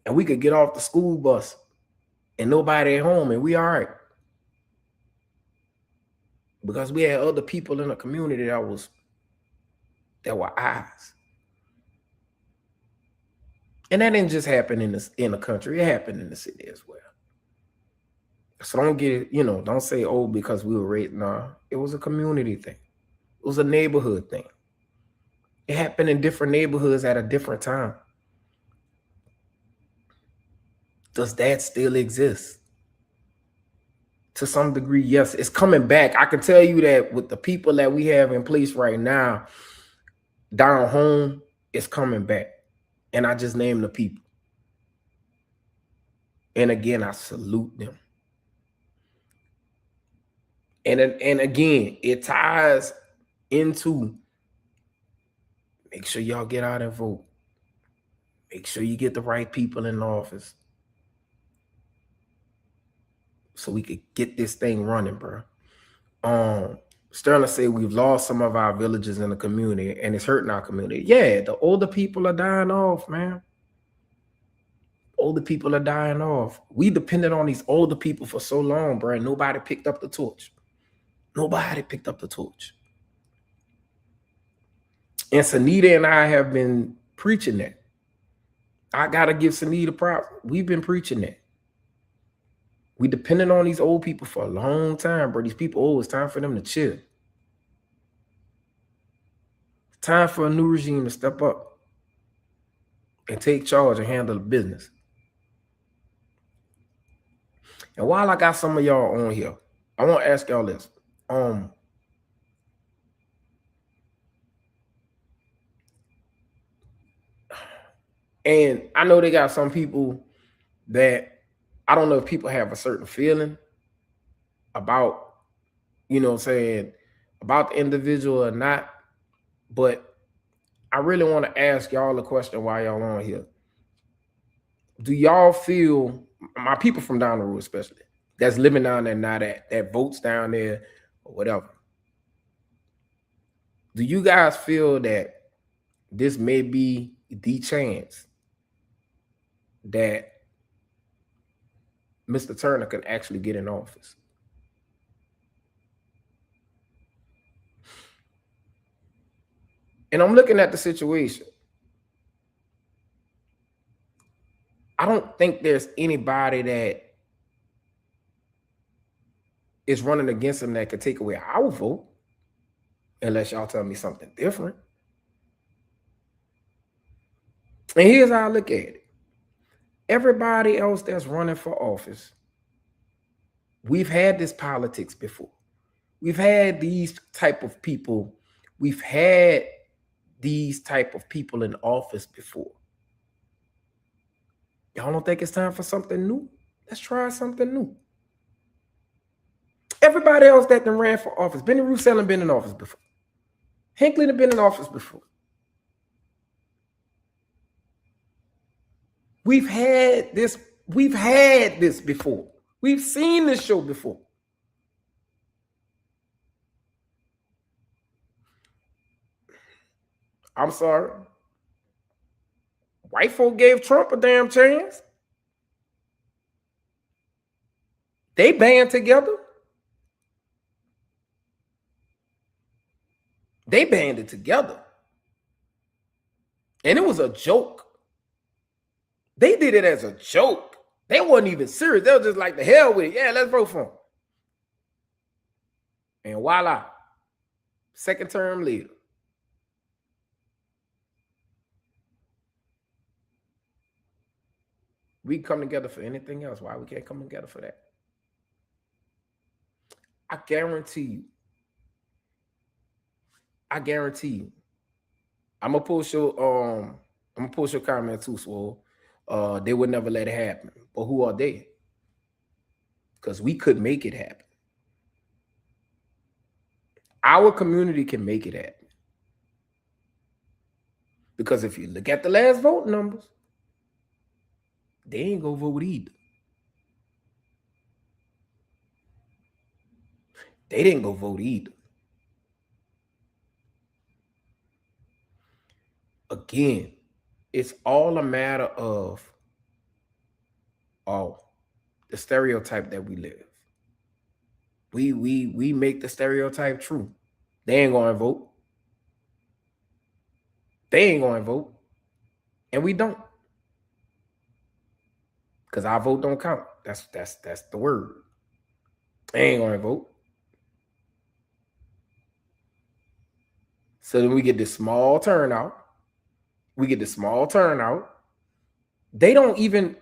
And we could get off the school bus and nobody at home, and we all right. Because we had other people in the community that were eyes. And that didn't just happen in the country. It happened in the city as well. So don't get it, don't say, oh, because we were raised. No, it was a community thing. It was a neighborhood thing. It happened in different neighborhoods at a different time. Does that still exist? To some degree, yes. It's coming back. I can tell you that with the people that we have in place right now, down home, it's coming back. And I just named the people. And again, I salute them. And again, it ties into, make sure y'all get out and vote. Make sure you get the right people in office so we could get this thing running, bro. Sterling said we've lost some of our villages in the community and it's hurting our community. Yeah, the older people are dying off, man. Older people are dying off. We depended on these older people for so long, bro. Nobody picked up the torch. Nobody picked up the torch. And Sunita and I have been preaching that. I gotta give Sunita props. We've been preaching that. We depended on these old people for a long time, bro. These people, oh, it's time for them to chill. It's time for a new regime to step up and take charge and handle the business. And while I got some of y'all on here, I want to ask y'all this. And I know they got some people that I don't know if people have a certain feeling about, you know what I'm saying, about the individual or not. But I really want to ask y'all a question while y'all on here. Do y'all feel, my people from down the road especially, that's living down there now, that votes down there or whatever, do you guys feel that this may be the chance that Mr. Turner can actually get in office? And I'm looking at the situation. I don't think there's anybody that is running against him that could take away our vote, unless y'all tell me something different. And here's how I look at it. Everybody else that's running for office, we've had this politics before. We've had these type of people. We've had these type of people in office before. Y'all don't think it's time for something new? Let's try something new. Everybody else that done ran for office, Benny Rousseff been in office before. Hinckley had been in office before. We've had this before. We've seen this show before. I'm sorry. White folk gave Trump a damn chance. They band together. They banded together. And it was a joke. They did it as a joke. They wasn't even serious. They were just like, the hell with it. Yeah, let's vote for him. And voila. Second term leader. We come together for anything else. Why we can't come together for that? I guarantee you. I'm gonna post your comment too, Swole. They would never let it happen. But who are they? Because we could make it happen. Our community can make it happen. Because if you look at the last vote numbers, they ain't gonna vote either. They didn't go vote either. Again, it's all a matter of the stereotype that we live. We make the stereotype true. They ain't going to vote. They ain't going to vote. And we don't. Because our vote don't count. That's the word. They ain't going to vote. So then we get this small turnout. They don't even,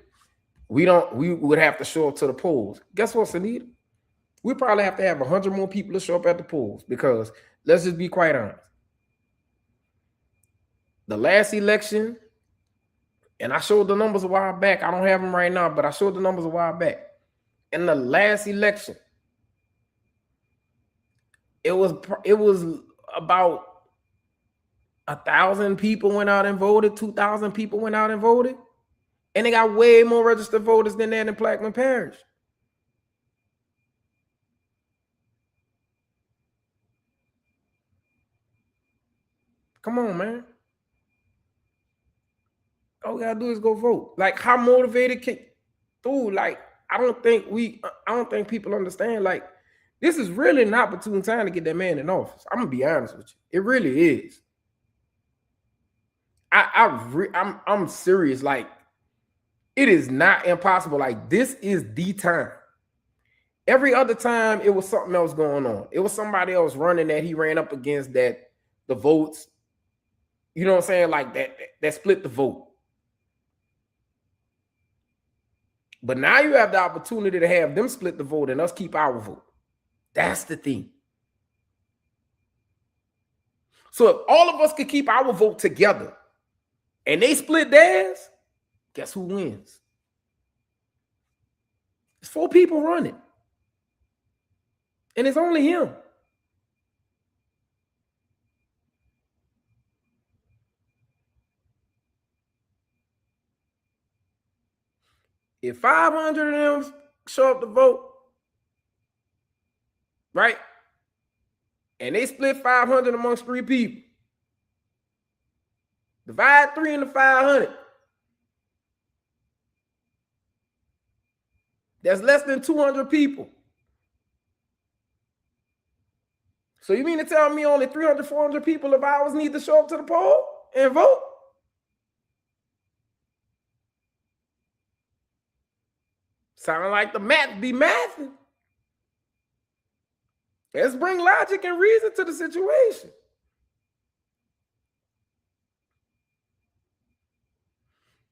we would have to show up to the polls. Guess what, Sunita? We probably have to have 100 more people to show up at the polls, because let's just be quite honest. The last election, and I showed the numbers a while back. I don't have them right now, but I showed the numbers a while back. In the last election, it was about 1,000 people went out and voted, 2,000 people went out and voted, and they got way more registered voters than that in Plaquemine Parish. Come on, man. All we gotta do is go vote. Like, how motivated can, dude? Like, I don't think people understand. Like, this is really an opportune time to get that man in office. I'm gonna be honest with you. It really is. I'm serious. Like, it is not impossible. Like, this is the time. Every other time, it was something else going on. It was somebody else running that he ran up against that the votes, you know what I'm saying? Like that split the vote. But now you have the opportunity to have them split the vote and us keep our vote. That's the thing. So if all of us could keep our vote together and they split theirs, guess who wins? It's 4 people running. And it's only him. If 500 of them show up to vote, right? And they split 500 amongst 3 people. Divide 3 into 500. That's less than 200 people. So you mean to tell me only 300, 400 people of ours need to show up to the poll and vote? Sound like the math be mathing. Let's bring logic and reason to the situation.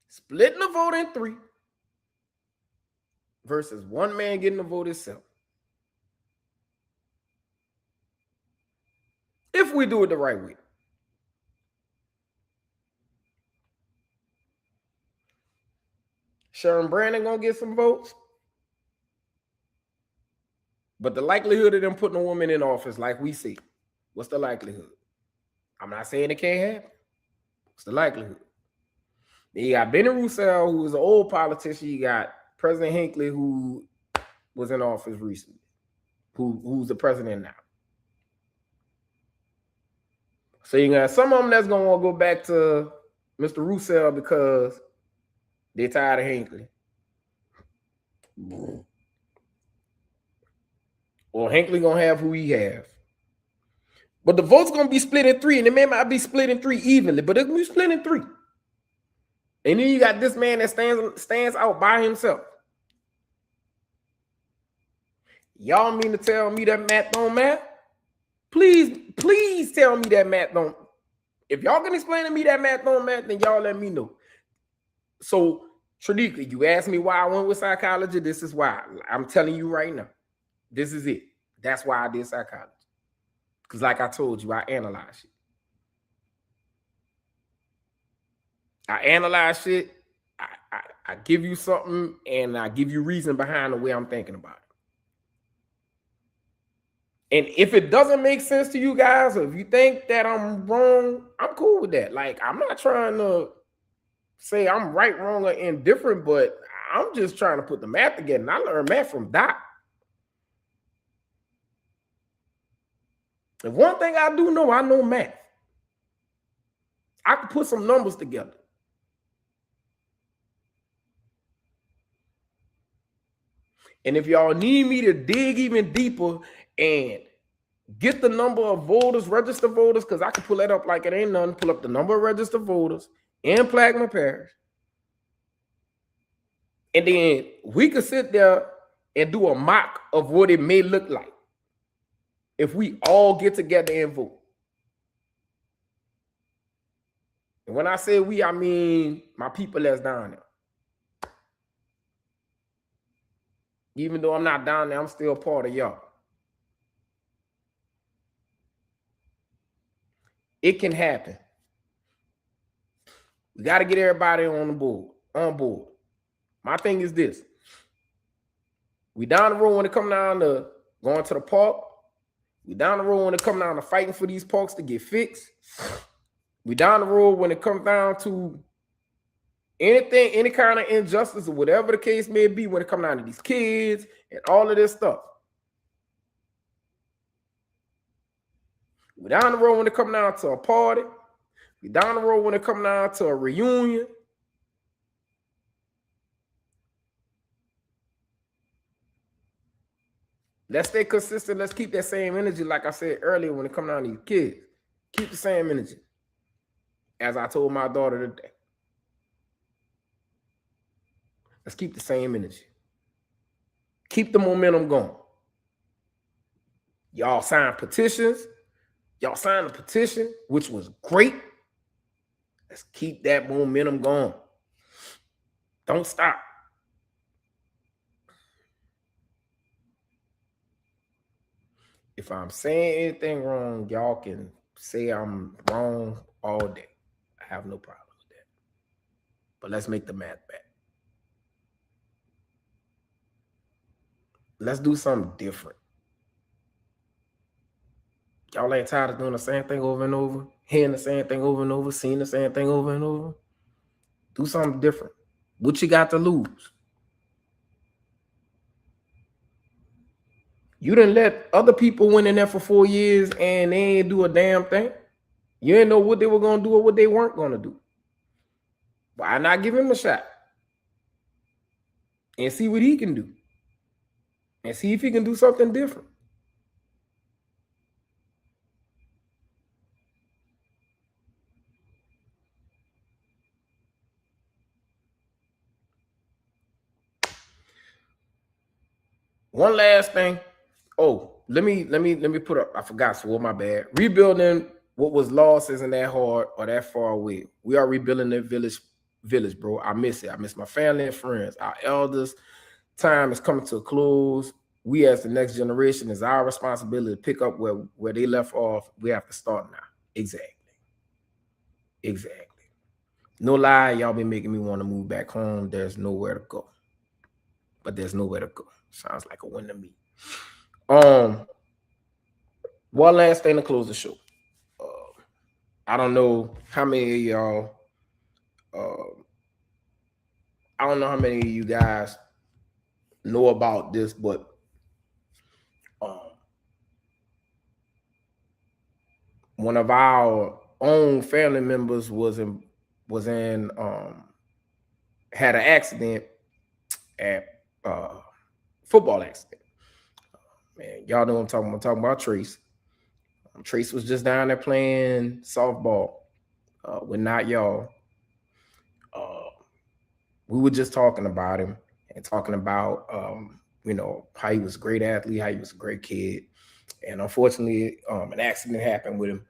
Splitting the vote in 3 versus one man getting the vote itself. If we do it the right way. Sharon Brandon gonna get some votes. But the likelihood of them putting a woman in office, like we see, what's the likelihood? I'm not saying it can't happen. What's the likelihood? Then you got Benny Roussel, who is an old politician. You got President Hinckley, who was in office recently, who's the president now. So you got some of them that's gonna want to go back to Mr. Roussel because they're tired of Hinckley. Or Hinckley gonna have who he has. But the vote's gonna be split in 3, and it may not be split in 3 evenly, but it's gonna be split in 3. And then you got this man that stands out by himself. Y'all mean to tell me that math don't matter? Please tell me that math don't. If y'all can explain to me that math don't matter, then y'all let me know. So, Tradika, you asked me why I went with psychology. This is why. I'm telling you right now. This is it. That's why I did psychology. Because like I told you, I analyze shit. I analyze shit. I give you something, and I give you reason behind the way I'm thinking about it. And if it doesn't make sense to you guys, or if you think that I'm wrong, I'm cool with that. Like, I'm not trying to say I'm right, wrong, or indifferent, but I'm just trying to put the math together. And I learned math from Doc. And one thing I do know, I know math. I can put some numbers together. And if y'all need me to dig even deeper and get the number of voters, registered voters, because I can pull that up like it ain't nothing, pull up the number of registered voters in Plaquemine Parish. And then we could sit there and do a mock of what it may look like if we all get together and vote. And when I say we, I mean my people that's down there. Even though I'm not down there, I'm still part of y'all. It can happen. We got to get everybody on board. My thing is this. We down the road when it come down to going to the park. We down the road when it come down to fighting for these parks to get fixed. We down the road when it comes down to anything, any kind of injustice or whatever the case may be when it comes down to these kids and all of this stuff. We down the road when it comes down to a party. We down the road when it comes down to a reunion. Let's stay consistent. Let's keep that same energy, like I said earlier, when it comes down to these kids. Keep the same energy. As I told my daughter today. Let's keep the same energy. Keep the momentum going. Y'all signed petitions. Y'all signed a petition, which was great. Let's keep that momentum going. Don't stop. If I'm saying anything wrong, y'all can say I'm wrong all day. I have no problem with that. But let's make the math back. Let's do something different. Y'all ain't tired of doing the same thing over and over, hearing the same thing over and over, seeing the same thing over and over? Do something different. What you got to lose? You didn't let other people win in there for 4 years and they ain't do a damn thing. You didn't know what they were going to do or what they weren't going to do. Why not give him a shot and see what he can do and see if he can do something different? One last thing. Oh, let me put up. I forgot. So my bad. Rebuilding what was lost isn't that hard or that far away. We are rebuilding the village, bro. I miss it. I miss my family and friends. Our elders' time is coming to a close. We, as the next generation, is our responsibility to pick up where they left off. We have to start now. Exactly. No lie, y'all been making me want to move back home. There's nowhere to go. But there's nowhere to go. Sounds like a win to me. One last thing to close the show. I don't know how many of y'all. I don't know how many of you guys know about this, but one of our own family members had an accident at football accident. Man, y'all know what I'm talking about. I'm talking about Trace. Trace was just down there playing softball with not y'all. We were just talking about him and talking about how he was a great athlete, how he was a great kid, and unfortunately, an accident happened with him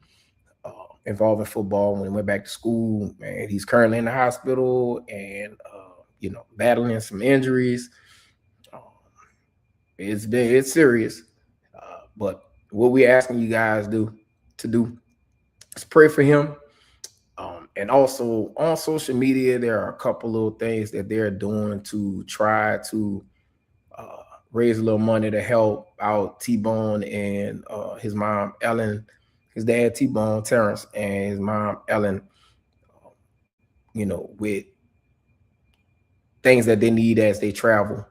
involving football when he went back to school. And he's currently in the hospital and battling some injuries. It's serious, but what we're asking you guys to do is pray for him. And also on social media, there are a couple little things that they're doing to try to raise a little money to help out T-Bone and his mom, Ellen, his dad, T-Bone, Terrence, and his mom, Ellen, with things that they need as they travel,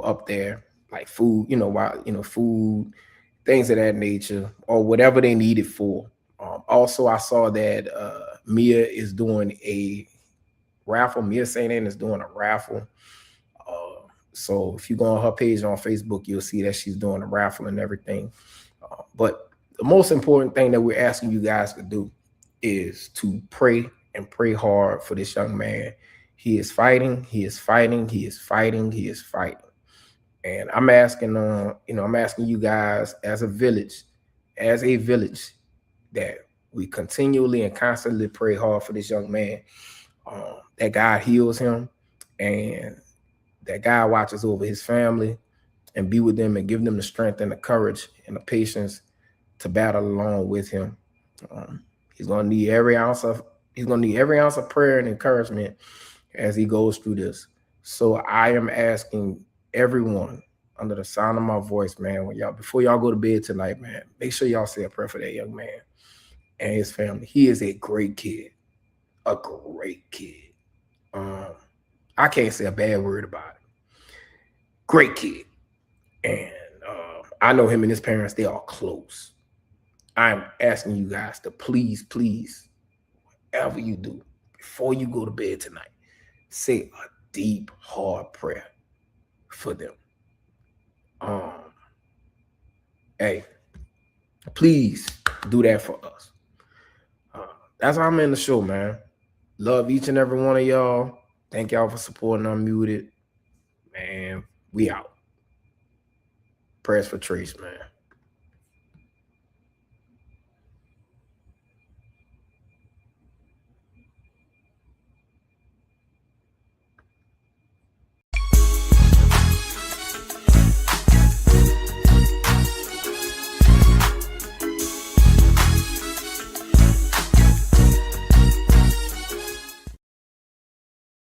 up there, like food, food, things of that nature, or whatever they need it for. Also, I saw that Mia is doing a raffle. Mia St. Anne is doing a raffle. So if you go on her page on Facebook, you'll see that she's doing a raffle and everything. But the most important thing that we're asking you guys to do is to pray and pray hard for this young man. He is fighting. He is fighting. He is fighting. He is fighting. And I'm asking, I'm asking you guys as a village, that we continually and constantly pray hard for this young man, that God heals him and that God watches over his family and be with them and give them the strength and the courage and the patience to battle along with him. He's gonna need every ounce of prayer and encouragement as he goes through this. So I am asking everyone under the sound of my voice, man, before y'all go to bed tonight, man, make sure y'all say a prayer for that young man and his family. He is a great kid. A great kid. I can't say a bad word about him. Great kid. And I know him and his parents, they are close. I'm asking you guys to please, whatever you do, before you go to bed tonight, say a deep, hard prayer for them. hey, please do that for us. That's how I'm in the show, man. Love each and every one of y'all. Thank y'all for supporting UnMuted. Man, we out. Prayers for Trace, man.